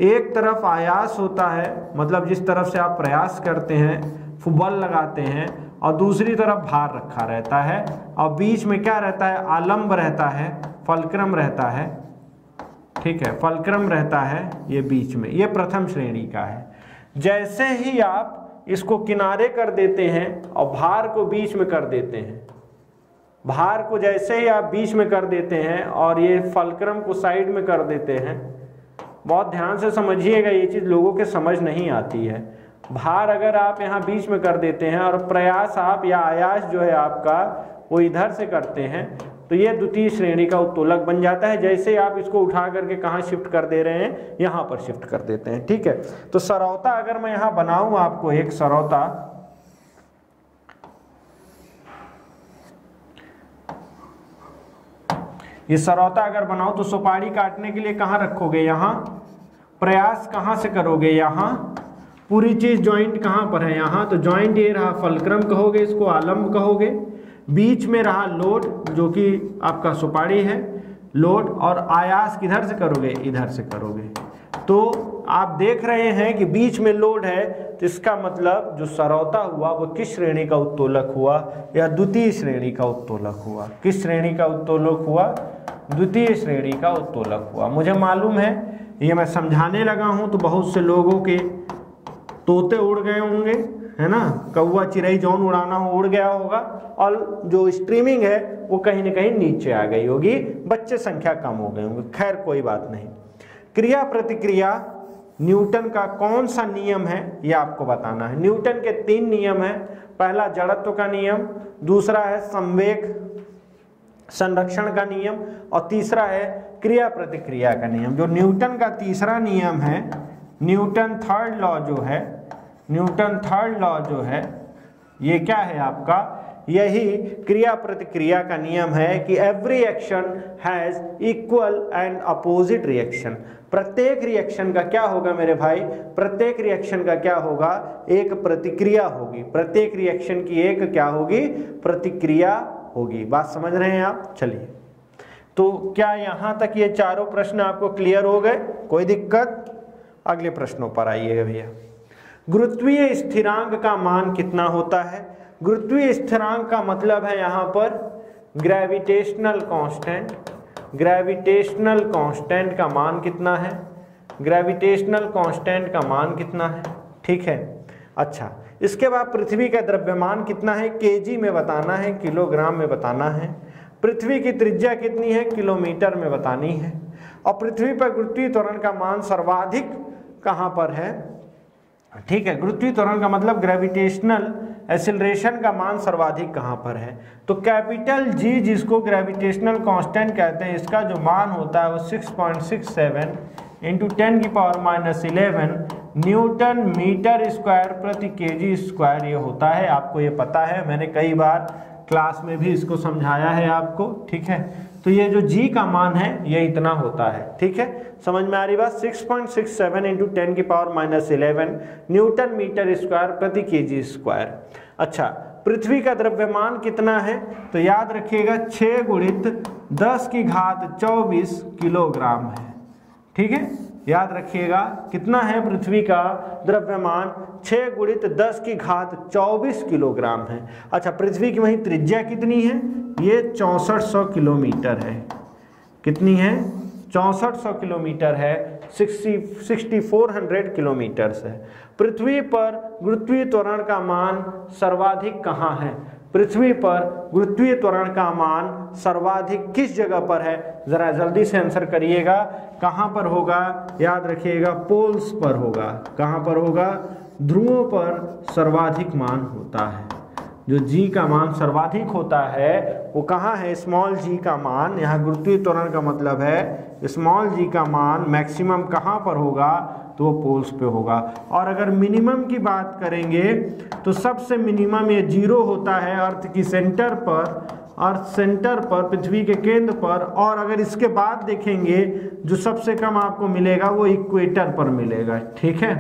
एक तरफ आयास होता है, मतलब जिस तरफ से आप प्रयास करते हैं, बल लगाते हैं, और दूसरी तरफ भार रखा रहता है, और बीच में क्या रहता है? आलंब रहता है, फलक्रम रहता है। ठीक है, फलक्रम रहता है ये बीच में, ये प्रथम श्रेणी का है। जैसे ही आप इसको किनारे कर देते हैं और भार को बीच में कर देते हैं, भार को जैसे ही आप बीच में कर देते हैं और ये फलक्रम को साइड में कर देते हैं, बहुत ध्यान से समझिएगा, ये चीज़ लोगों के समझ नहीं आती है। भार अगर आप यहाँ बीच में कर देते हैं और प्रयास आप या आयास जो है आपका वो इधर से करते हैं, तो ये द्वितीय श्रेणी का उत्तोलक बन जाता है। जैसे आप इसको उठा करके कहाँ शिफ्ट कर दे रहे हैं? यहाँ पर शिफ्ट कर देते हैं। ठीक है, तो सरौता अगर मैं यहाँ बनाऊं आपको एक सरौता, ये सरौता अगर बनाओ तो सुपारी काटने के लिए कहाँ रखोगे? यहाँ। प्रयास कहाँ से करोगे? यहाँ। पूरी चीज जॉइंट कहाँ पर है? यहाँ। तो जॉइंट ये रहा, फलक्रम कहोगे, इसको आलंब कहोगे। बीच में रहा लोड जो कि आपका सुपारी है, लोड, और आयास किधर से करोगे, इधर से करोगे। तो आप देख रहे हैं कि बीच में लोड है, तो इसका मतलब जो सरौता हुआ वो किस श्रेणी का उत्तोलक हुआ, या द्वितीय श्रेणी का उत्तोलक हुआ। किस श्रेणी का उत्तोलक हुआ, द्वितीय श्रेणी का उत्तोलक हुआ। मुझे मालूम है ये मैं समझाने लगा हूं तो बहुत से लोगों के तोते उड़ गए होंगे, है ना, कौवा चिड़ै जौन उड़ाना हो उड़ गया होगा, और जो स्ट्रीमिंग है वो कहीं ना कहीं नीचे आ गई होगी, बच्चे संख्या कम हो गए होंगे। खैर कोई बात नहीं। क्रिया प्रतिक्रिया न्यूटन का कौन सा नियम है ये आपको बताना है। न्यूटन के 3 नियम है। पहला जड़त्व का नियम, दूसरा है संवेग संरक्षण का नियम, और तीसरा है क्रिया प्रतिक्रिया का नियम। जो न्यूटन का तीसरा नियम है, न्यूटन थर्ड लॉ जो है, न्यूटन थर्ड लॉ जो है, ये क्या है आपका, यही क्रिया प्रतिक्रिया का नियम है कि every action has equal and opposite reaction. प्रत्येक रिएक्शन का क्या होगा मेरे भाई, प्रत्येक रिएक्शन का क्या होगा, एक प्रतिक्रिया होगी। प्रत्येक रिएक्शन की एक क्या होगी, प्रतिक्रिया होगी। बात समझ रहे हैं आप। चलिए, तो क्या यहां तक ये चारों प्रश्न आपको क्लियर हो गए, कोई दिक्कत? अगले प्रश्नों पर आइएगा भैया। गुरुत्वीय स्थिरांक का मान कितना होता है? गुरुत्वीय स्थिरांक का मतलब है यहां पर ग्रेविटेशनल कांस्टेंट। ग्रेविटेशनल कांस्टेंट का मान कितना है, ग्रेविटेशनल कांस्टेंट का मान कितना है, ठीक है। अच्छा, इसके बाद पृथ्वी का द्रव्यमान कितना है, केजी में बताना है, किलोग्राम में बताना है। पृथ्वी की त्रिज्या कितनी है, किलोमीटर में बतानी है। और पृथ्वी पर गुरुत्वीय त्वरण का मान सर्वाधिक कहां पर है, ठीक है। गुरुत्वीय त्वरण का मतलब ग्रेविटेशनल एक्सीलरेशन का मान सर्वाधिक कहां पर है, तो कैपिटल जी जिसको ग्रेविटेशनल कांस्टेंट कहते हैं, इसका जो मान होता है वो 6.67 इंटू 10⁻11 न्यूटन मीटर स्क्वायर प्रति केजी स्क्वायर ये होता है। आपको ये पता है, मैंने कई बार क्लास में भी इसको समझाया है आपको, ठीक है। तो ये जो जी का मान है ये इतना होता है, ठीक है। समझ में आ रही बात? 6.67 इंटू 10⁻11 न्यूटन मीटर स्क्वायर प्रति केजी स्क्वायर। अच्छा, पृथ्वी का द्रव्यमान कितना है, तो याद रखिएगा 6 गुणित 10⁻24 किलोग्राम है, ठीक है। याद रखिएगा कितना है पृथ्वी का द्रव्यमान, 6 गुणित 10⁻24 किलोग्राम है। अच्छा, पृथ्वी की वही त्रिज्या कितनी है, ये 6400 किलोमीटर है। कितनी है, 6400 किलोमीटर है, 6400 किलोमीटर है। पृथ्वी पर गुरुत्वीय त्वरण का मान सर्वाधिक कहाँ है, पृथ्वी पर गुरुत्वीय त्वरण का मान सर्वाधिक किस जगह पर है, जरा जल्दी से आंसर करिएगा। कहां पर होगा, याद रखिएगा पोल्स पर होगा। कहां पर होगा, ध्रुवों पर सर्वाधिक मान होता है। जो जी का मान सर्वाधिक होता है वो कहाँ है, स्मॉल जी का मान, यहाँ गुरुत्वीय त्वरण का मतलब है स्मॉल जी का मान मैक्सिमम कहाँ पर होगा, तो वो पोल्स पे होगा। और अगर मिनिमम की बात करेंगे तो सबसे मिनिमम ये 0 होता है अर्थ की सेंटर पर, अर्थ सेंटर पर, पृथ्वी के केंद्र पर। और अगर इसके बाद देखेंगे जो सबसे कम आपको मिलेगा वो इक्वेटर पर मिलेगा, ठीक है,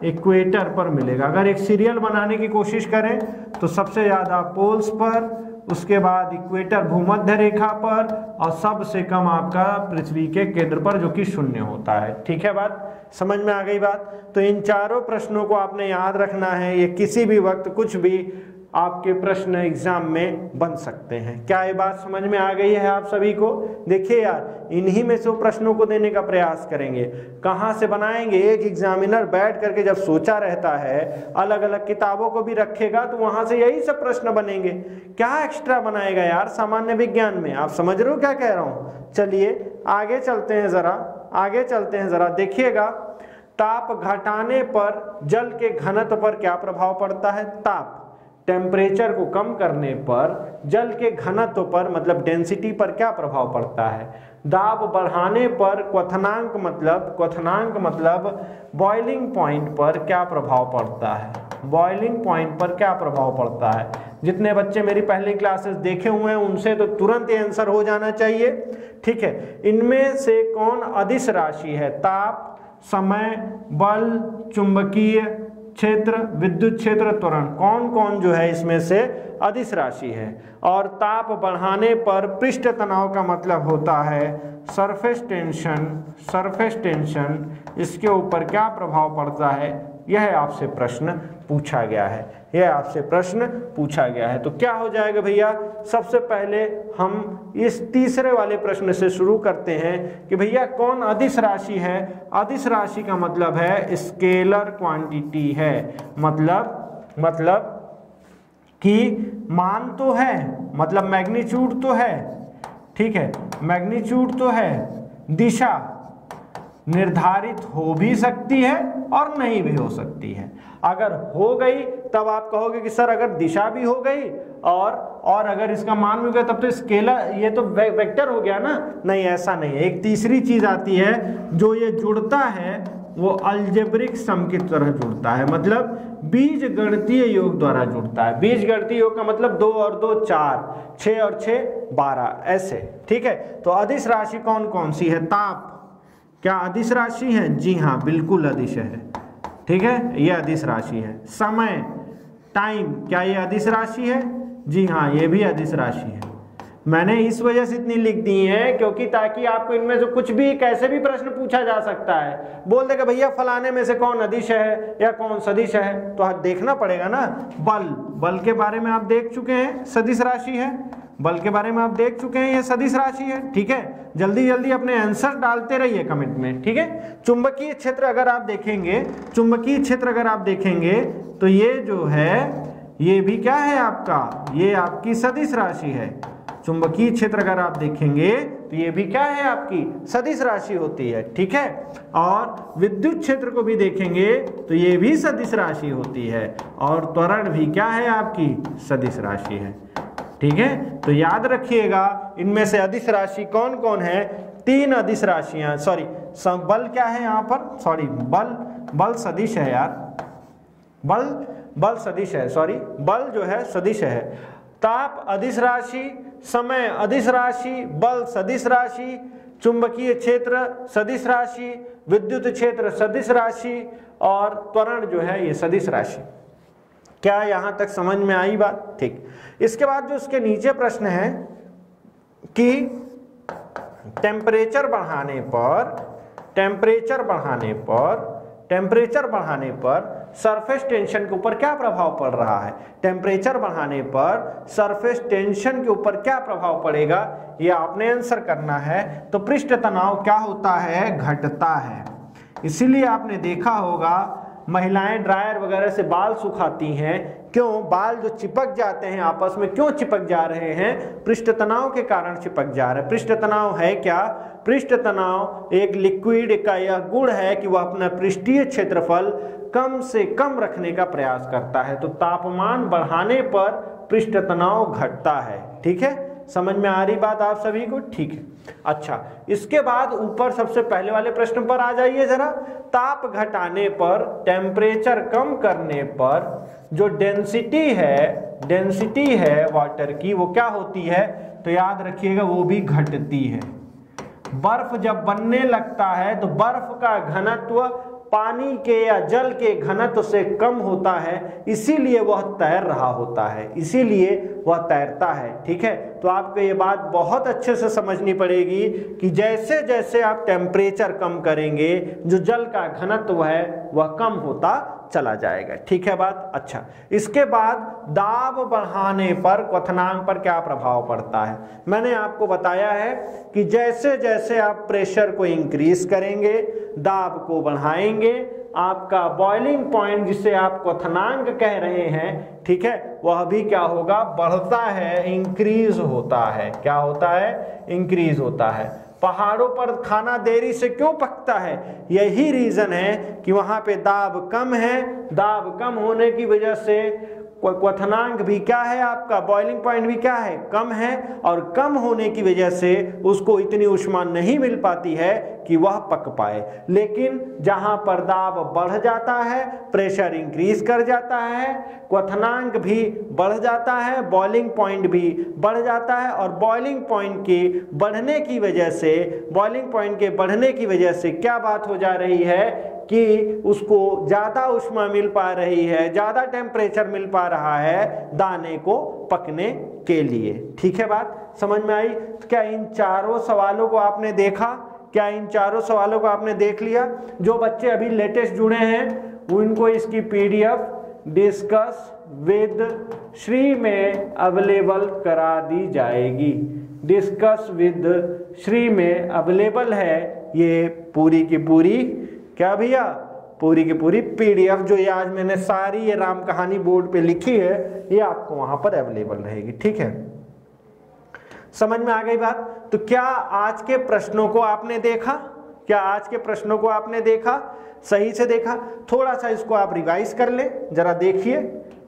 इक्वेटर पर मिलेगा। अगर एक सीरियल बनाने की कोशिश करें तो सबसे ज़्यादा पोल्स पर, उसके बाद इक्वेटर भूमध्य रेखा पर, और सबसे कम आपका पृथ्वी के केंद्र पर जो कि 0 होता है, ठीक है। बात समझ में आ गई बात? तो इन चारों प्रश्नों को आपने याद रखना है, ये किसी भी वक्त कुछ भी आपके प्रश्न एग्जाम में बन सकते हैं। क्या ये बात समझ में आ गई है आप सभी को? देखिए यार, इन्हीं में से प्रश्नों को देने का प्रयास करेंगे। कहाँ से बनाएंगे, एक एग्जामिनर बैठ करके जब सोचा रहता है, अलग अलग किताबों को भी रखेगा तो वहां से यही सब प्रश्न बनेंगे। क्या एक्स्ट्रा बनाएगा यार सामान्य विज्ञान में? आप समझ रहे हो क्या कह रहा हूँ? चलिए आगे चलते हैं, जरा आगे चलते हैं, जरा देखिएगा। ताप घटाने पर जल के घनत्व पर क्या प्रभाव पड़ता है? ताप, टेम्परेचर को कम करने पर जल के घनत्व पर मतलब डेंसिटी पर क्या प्रभाव पड़ता है? दाब बढ़ाने पर क्वथनांक मतलब बॉइलिंग पॉइंट पर क्या प्रभाव पड़ता है? बॉइलिंग पॉइंट पर क्या प्रभाव पड़ता है? जितने बच्चे मेरी पहली क्लासेस देखे हुए हैं उनसे तो तुरंत ये आंसर हो जाना चाहिए, ठीक है। इनमें से कौन अदिश राशि है? ताप, समय, बल, चुंबकीय क्षेत्र, विद्युत क्षेत्र, त्वरण, कौन कौन जो है इसमें से अदिश राशि है। और ताप बढ़ाने पर पृष्ठ तनाव का मतलब होता है सरफेस टेंशन, सरफेस टेंशन, इसके ऊपर क्या प्रभाव पड़ता है, यह आपसे प्रश्न पूछा गया है, यह आपसे प्रश्न पूछा गया है। तो क्या हो जाएगा भैया, सबसे पहले हम इस तीसरे वाले प्रश्न से शुरू करते हैं कि भैया कौन अदिश राशि है। अदिश राशि का मतलब है स्केलर क्वांटिटी है, मतलब कि मान तो है, मतलब मैग्नीट्यूड तो है, ठीक है, मैग्नीट्यूड तो है, दिशा निर्धारित हो भी सकती है और नहीं भी हो सकती है। अगर हो गई तब आप कहोगे कि सर अगर दिशा भी हो गई और अगर इसका मान भी हो गया तब तो स्केलर, ये तो वेक्टर हो गया ना। नहीं, ऐसा नहीं है। एक तीसरी चीज आती है, जो ये जुड़ता है वो अलजेब्रिक सम की तरह जुड़ता है, मतलब बीज गणितीय योग द्वारा जुड़ता है। बीज गणितीय योग का मतलब 2 और 2 4, 6 और 6 12, ऐसे, ठीक है। तो अदिश राशि कौन कौन सी है। ताप क्या अदिश राशि है, जी हाँ बिल्कुल अदिश है, ठीक है, ये अदिश राशि है। समय, टाइम, क्या ये अदिश राशि है, जी हाँ ये भी अदिश राशि है। मैंने इस वजह से इतनी लिख दी है क्योंकि ताकि आपको इनमें से कुछ भी कैसे भी प्रश्न पूछा जा सकता है। बोल देगा भैया फलाने में से कौन अदिश है या कौन सदिश है, तो आप देखना पड़ेगा ना। बल के बारे में आप देख चुके हैं, सदिश राशि है। बल के बारे में आप देख चुके हैं, ये सदिश राशि है, ठीक है। जल्दी जल्दी अपने आंसर डालते रहिए कमेंट में, ठीक है। चुंबकीय क्षेत्र अगर आप देखेंगे, चुंबकीय क्षेत्र अगर आप देखेंगे तो ये जो है ये भी क्या है आपका, ये आपकी सदिश राशि है। चुंबकीय क्षेत्र अगर आप देखेंगे तो ये भी क्या है आपकी सदिश राशि होती है, ठीक है। और विद्युत क्षेत्र को भी देखेंगे तो ये भी सदिश राशि होती है। और त्वरण भी क्या है आपकी सदिश राशि है, ठीक है। तो याद रखिएगा इनमें से अदिश राशि कौन कौन है। 3 अदिश राशियां, सॉरी बल क्या है यहाँ पर, सॉरी बल सदिश है यार, बल सदिश है, सॉरी बल जो है सदिश है। ताप अदिश राशि, समय अदिश राशि, बल सदिश राशि, चुंबकीय क्षेत्र सदिश राशि, विद्युत क्षेत्र सदिश राशि और त्वरण जो है ये सदिश राशि। क्या यहाँ तक समझ में आई बात, ठीक। इसके बाद जो उसके नीचे प्रश्न है कि टेम्परेचर बढ़ाने पर सरफेस टेंशन के ऊपर क्या प्रभाव पड़ रहा है। टेम्परेचर बढ़ाने पर सरफेस टेंशन के ऊपर क्या प्रभाव पड़ेगा, ये आपने आंसर करना है। तो पृष्ठ तनाव क्या होता है, घटता है। इसीलिए आपने देखा होगा महिलाएं ड्रायर वगैरह से बाल सुखाती हैं, क्यों, बाल जो चिपक जाते हैं आपस में, क्यों चिपक जा रहे हैं, पृष्ठ तनाव के कारण चिपक जा रहे हैं। पृष्ठ तनाव है क्या, पृष्ठ तनाव एक लिक्विड का यह गुण है कि वह अपना पृष्ठीय क्षेत्रफल कम से कम रखने का प्रयास करता है। तो तापमान बढ़ाने पर पृष्ठ तनाव घटता है, ठीक है। समझ में आ रही बात आप सभी को, ठीक है। अच्छा, इसके बाद ऊपर सबसे पहले वाले प्रश्न पर आ जाइए जरा। ताप घटाने पर, टेम्परेचर कम करने पर जो डेंसिटी है वाटर की वो क्या होती है, तो याद रखिएगा वो भी घटती है। बर्फ जब बनने लगता है तो बर्फ का घनत्व पानी के या जल के घनत्व से कम होता है, इसीलिए वह तैर रहा होता है, इसीलिए वह तैरता है, ठीक है। तो आपको ये बात बहुत अच्छे से समझनी पड़ेगी कि जैसे जैसे आप टेम्परेचर कम करेंगे जो जल का घनत्व है वह कम होता चला जाएगा, ठीक है बात। अच्छा, इसके बाद दाब बढ़ाने पर क्वथनांक पर क्या प्रभाव पड़ता है। मैंने आपको बताया है कि जैसे जैसे आप प्रेशर को इंक्रीज करेंगे, दाब को बढ़ाएंगे, आपका बॉइलिंग पॉइंट जिसे आप क्वथनांक कह रहे हैं, ठीक है, वह भी क्या होगा, बढ़ता है, इंक्रीज होता है। क्या होता है, इंक्रीज होता है। पहाड़ों पर खाना देरी से क्यों पकता है, यही रीजन है कि वहां पे दाब कम है। दाब कम होने की वजह से क्वथनांक भी क्या है आपका, बॉइलिंग पॉइंट भी क्या है, कम है। और कम होने की वजह से उसको इतनी ऊष्मा नहीं मिल पाती है कि वह पक पाए। लेकिन जहां पर दाब बढ़ जाता है, प्रेशर इंक्रीज कर जाता है, क्वथनांक भी बढ़ जाता है, बॉइलिंग पॉइंट भी बढ़ जाता है। और बॉइलिंग पॉइंट के बढ़ने की वजह से क्या बात हो जा रही है कि उसको ज़्यादा ऊष्मा मिल पा रही है, ज़्यादा टेम्परेचर मिल पा रहा है दाने को पकने के लिए। ठीक है, बात समझ में आई? तो क्या इन चारों सवालों को आपने देखा? क्या इन चारों सवालों को आपने देख लिया? जो बच्चे अभी लेटेस्ट जुड़े हैं उनको इसकी PDF डिस्कस विद श्री में अवेलेबल करा दी जाएगी। डिस्कस विद श्री में अवेलेबल है ये पूरी की पूरी, क्या भैया, पूरी की पूरी PDF जो ये आज मैंने सारी ये राम कहानी बोर्ड पे लिखी है ये आपको वहां पर अवेलेबल रहेगी। ठीक है, समझ में आ गई बात? तो क्या आज के प्रश्नों को आपने देखा? क्या आज के प्रश्नों को आपने देखा? सही से देखा? थोड़ा सा इसको आप रिवाइज कर ले, जरा देखिए।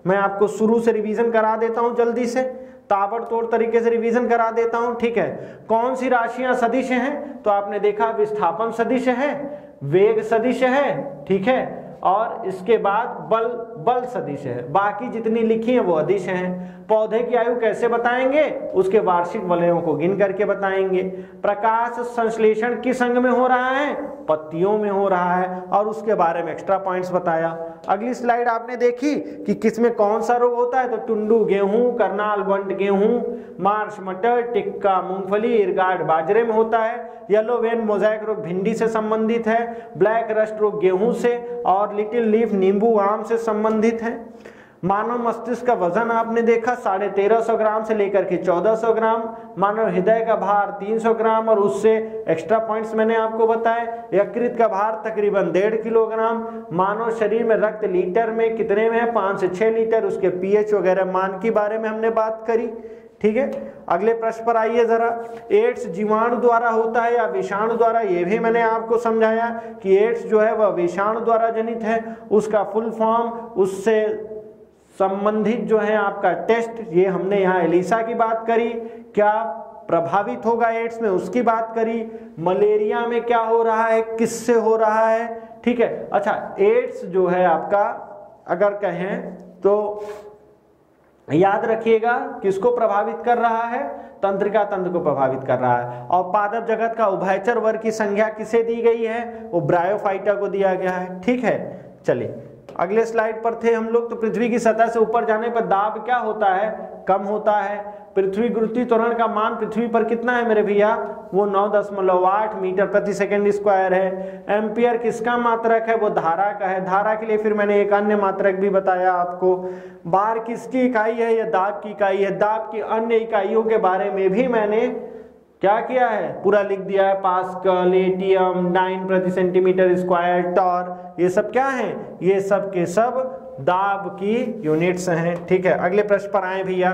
मैं आपको शुरू से रिवीजन करा देता हूं, जल्दी से ताबड़तोड़ तरीके से रिवीजन करा देता हूं। ठीक है, कौन सी राशियां सदिश हैं? तो आपने देखा विस्थापन सदिश है, वेग सदिश है, ठीक है, और इसके बाद बल सदिश है। बाकी जितनी लिखी है वो अदिश हैं। पौधे की आयु कैसे बताएंगे? उसके वार्षिक वलयों को गिन करके बताएंगे। प्रकाश संश्लेषण किस अंग में हो रहा है? पत्तियों में हो रहा है, और उसके बारे में एक्स्ट्रा पॉइंट्स बताया। अगली स्लाइड आपने देखी कि किसमें कौन सा रोग होता है? तो टुंडू गेहूं, करनाल बंट गेहूं, मार्च मटर, टिक्का मूंगफली, इरगार्ड बाजरे में होता है। येलो वेन मोजाइक रोग भिंडी से संबंधित है। ब्लैक रस्ट रोग गेहूं से, और लिटिल लीफ नींबू आम से संबंधित है। मानव मस्तिष्क का वजन आपने देखा 1350 ग्राम से लेकर के 1400 ग्राम। मानव हृदय का भार 300 ग्राम, और उससे एक्स्ट्रा पॉइंट्स मैंने आपको बताए। यकृत का भार तकरीबन 1.5 किलोग्राम। मानव शरीर में रक्त लीटर में कितने में है? 5 से 6 लीटर। उसके pH वगैरह मान के बारे में हमने बात करी। ठीक है, अगले प्रश्न पर आइए जरा। एड्स जीवाणु द्वारा होता है या विषाणु द्वारा? ये भी मैंने आपको समझाया कि एड्स जो है वह विषाणु द्वारा जनित है। उसका फुल फॉर्म, उससे संबंधित जो है आपका टेस्ट, ये हमने यहाँ एलिसा की बात करी, क्या प्रभावित होगा एड्स में उसकी बात करी। मलेरिया में क्या हो रहा है, किससे हो रहा है? ठीक है, अच्छा, एड्स जो है आपका अगर कहें तो याद रखिएगा किसको प्रभावित कर रहा है? तंत्रिका तंत्र को प्रभावित कर रहा है। और पादप जगत का उभयचर वर्ग की संज्ञा किसे दी गई है? वो ब्रायोफाइटा को दिया गया है। ठीक है, चलिए अगले स्लाइड पर थे हम लोग। तो पृथ्वी की सतह से ऊपर जाने पर दाब क्या होता है? कम होता है। पृथ्वी गुरुत्वीय त्वरण का मान पृथ्वी पर कितना है मेरे भैया? वो 9.8 मीटर प्रति सेकंड स्क्वायर है। एम्पियर किसका मात्रक है? वो धारा का है। धारा के लिए फिर मैंने एक अन्य मात्रक भी बताया आपको। बार किसकी इकाई है? ये दाब की इकाई है। दाब की अन्य इकाइयों के बारे में भी मैंने क्या किया है? पूरा लिख दिया है। पास्कल, एटीएम, 9 प्रति सेंटीमीटर स्क्वायर, टॉर, ये सब क्या है? ये सब के सब दाब की यूनिट्स हैं। ठीक है, अगले प्रश्न पर आए भैया।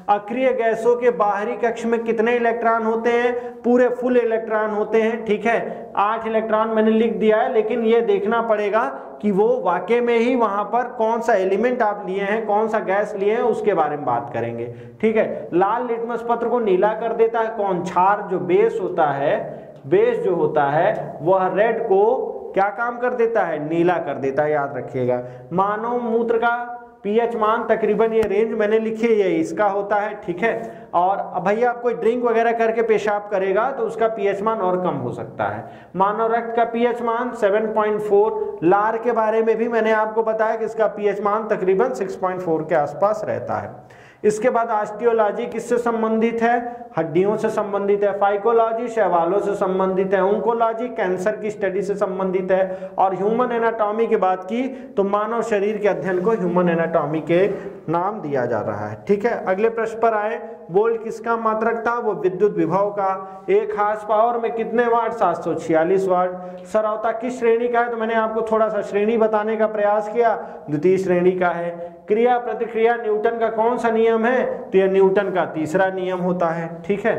अक्रिय गैसों के बाहरी कक्ष में कितने इलेक्ट्रॉन होते हैं? पूरे फुल इलेक्ट्रॉन होते हैं। ठीक है, 8 इलेक्ट्रॉन मैंने लिख दिया है, लेकिन ये देखना पड़ेगा कि वो वाकई में ही वहां पर कौन सा एलिमेंट आप लिए हैं, कौन सा गैस लिए हैं, उसके बारे में बात करेंगे। ठीक है, लाल लिटमस पत्र को नीला कर देता है कौन? क्षार जो बेस होता है, बेस जो होता है वह रेड को क्या काम कर देता है? नीला कर देता है, याद रखिएगा। मानव मूत्र का pH मान तकरीबन ये रेंज मैंने लिखी है, ये इसका होता है। ठीक है, और अब भैया आप कोई ड्रिंक वगैरह करके पेशाब करेगा तो उसका pH मान और कम हो सकता है। मानव रक्त का pH मान 7.4। लार के बारे में भी मैंने आपको बताया कि इसका pH मान तकरीबन 6.4 के आसपास रहता है। इसके बाद ऑस्टियोलॉजी किससे संबंधित है? हड्डियों से संबंधित है। फाइकोलॉजी शैवालों से संबंधित है। ओंकोलॉजी कैंसर की स्टडी से संबंधित है। और ह्यूमन एनाटॉमी की बात की तो मानव शरीर के अध्ययन को ह्यूमन एनाटॉमी के नाम दिया जा रहा है। ठीक है, अगले प्रश्न पर आए। वोल्ट किसका मात्रक था? वो विद्युत विभव का। एक हार्स पावर में कितने वाट? 746 वाट। सरौता किस श्रेणी का है? तो मैंने आपको थोड़ा सा श्रेणी बताने का प्रयास किया, द्वितीय श्रेणी का है। क्रिया प्रतिक्रिया न्यूटन का कौन सा नियम है? तो यह न्यूटन का तीसरा नियम होता है। ठीक है,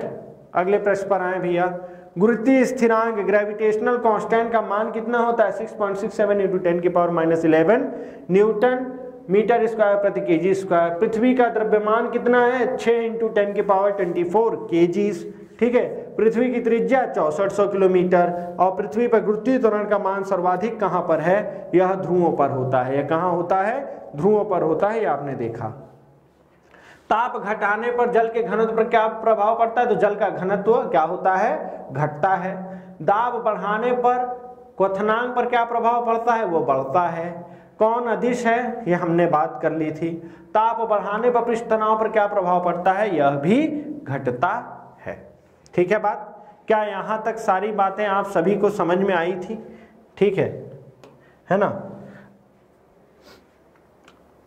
अगले प्रश्न पर आए भैया। गुरुत्वीय स्थिरांक ग्रेविटेशनल कांस्टेंट का मान कितना होता है? 6.67 × 10⁻11 न्यूटन मीटर स्क्वायर प्रति केजी स्क्वायर। पृथ्वी का द्रव्यमान कितना है? 6 × 10⁻24 केजीज। ठीक है, पृथ्वी की त्रिज्या 6400 किलोमीटर। और पृथ्वी पर गुरुत्वीय त्वरण का मान सर्वाधिक कहां पर है? यह ध्रुवों पर होता है। यह कहां होता है? ध्रुवों पर होता है, यह आपने देखा। ताप घटाने पर जल के घनत्व पर क्या प्रभाव पड़ता है? तो जल का घनत्व क्या होता है? घटता है। दाब बढ़ाने पर क्वथनांक पर क्या प्रभाव पड़ता है? वो बढ़ता है। कौन अदिश है? ये हमने बात कर ली थी। ताप बढ़ाने पर पृष्ठ तनाव पर क्या प्रभाव पड़ता है? यह भी घटता है। ठीक है बात? क्या यहां तक सारी बातें आप सभी को समझ में आई थी? ठीक है ना?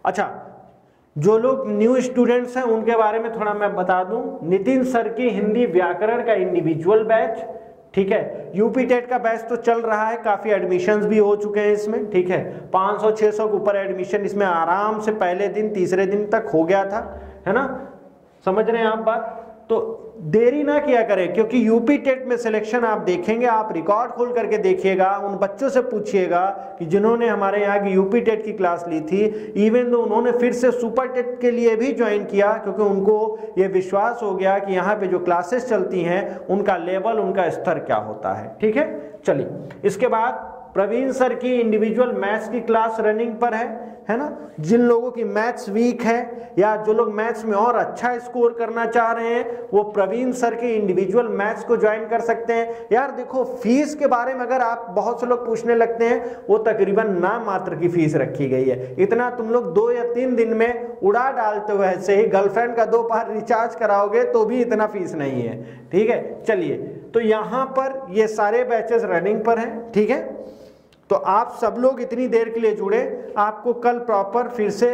अच्छा, जो लोग न्यू स्टूडेंट्स हैं उनके बारे में थोड़ा मैं बता दूं। नितिन सर की हिंदी व्याकरण का इंडिविजुअल बैच, ठीक है, यूपी टेट का बैच तो चल रहा है, काफी एडमिशन्स भी हो चुके हैं इसमें, ठीक है, 500-600 के ऊपर एडमिशन इसमें आराम से पहले दिन तीसरे दिन तक हो गया था, है ना? समझ रहे हैं आप बात? तो देरी ना किया करें, क्योंकि यूपी टेट में सिलेक्शन आप देखेंगे, आप रिकॉर्ड खोल करके देखिएगा, उन बच्चों से पूछिएगा कि जिन्होंने हमारे यहाँ की यूपी टेट की क्लास ली थी, इवन तो उन्होंने फिर से सुपर टेट के लिए भी ज्वाइन किया, क्योंकि उनको ये विश्वास हो गया कि यहाँ पे जो क्लासेस चलती हैं उनका लेवल, उनका स्तर क्या होता है। ठीक है, चलिए इसके बाद प्रवीण सर की इंडिविजुअल मैथ्स की क्लास रनिंग पर है ना? जिन लोगों की मैथ्स वीक है या जो लोग मैथ्स में और अच्छा स्कोर करना चाह रहे हैं वो प्रवीण सर के इंडिविजुअल मैथ्स को ज्वाइन कर सकते हैं। यार देखो, फीस के बारे में अगर आप बहुत से लोग पूछने लगते हैं, वो तकरीबन नाम मात्र की फीस रखी गई है। इतना तुम लोग 2 या 3 दिन में उड़ा डालते हो, ऐसे ही गर्लफ्रेंड का 2 बार रिचार्ज कराओगे तो भी इतना फीस नहीं है। ठीक है, चलिए, तो यहाँ पर ये सारे बैचेस रनिंग पर हैं। ठीक है, तो आप सब लोग इतनी देर के लिए जुड़े, आपको कल प्रॉपर फिर से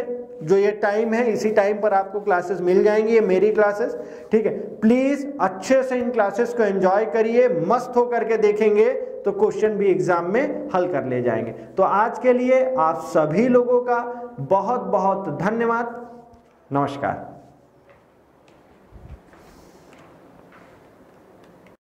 जो ये टाइम है इसी टाइम पर आपको क्लासेस मिल जाएंगी, ये मेरी क्लासेस। ठीक है, प्लीज अच्छे से इन क्लासेस को एंजॉय करिए, मस्त होकर के देखेंगे तो क्वेश्चन भी एग्जाम में हल कर ले जाएंगे। तो आज के लिए आप सभी लोगों का बहुत बहुत धन्यवाद। नमस्कार।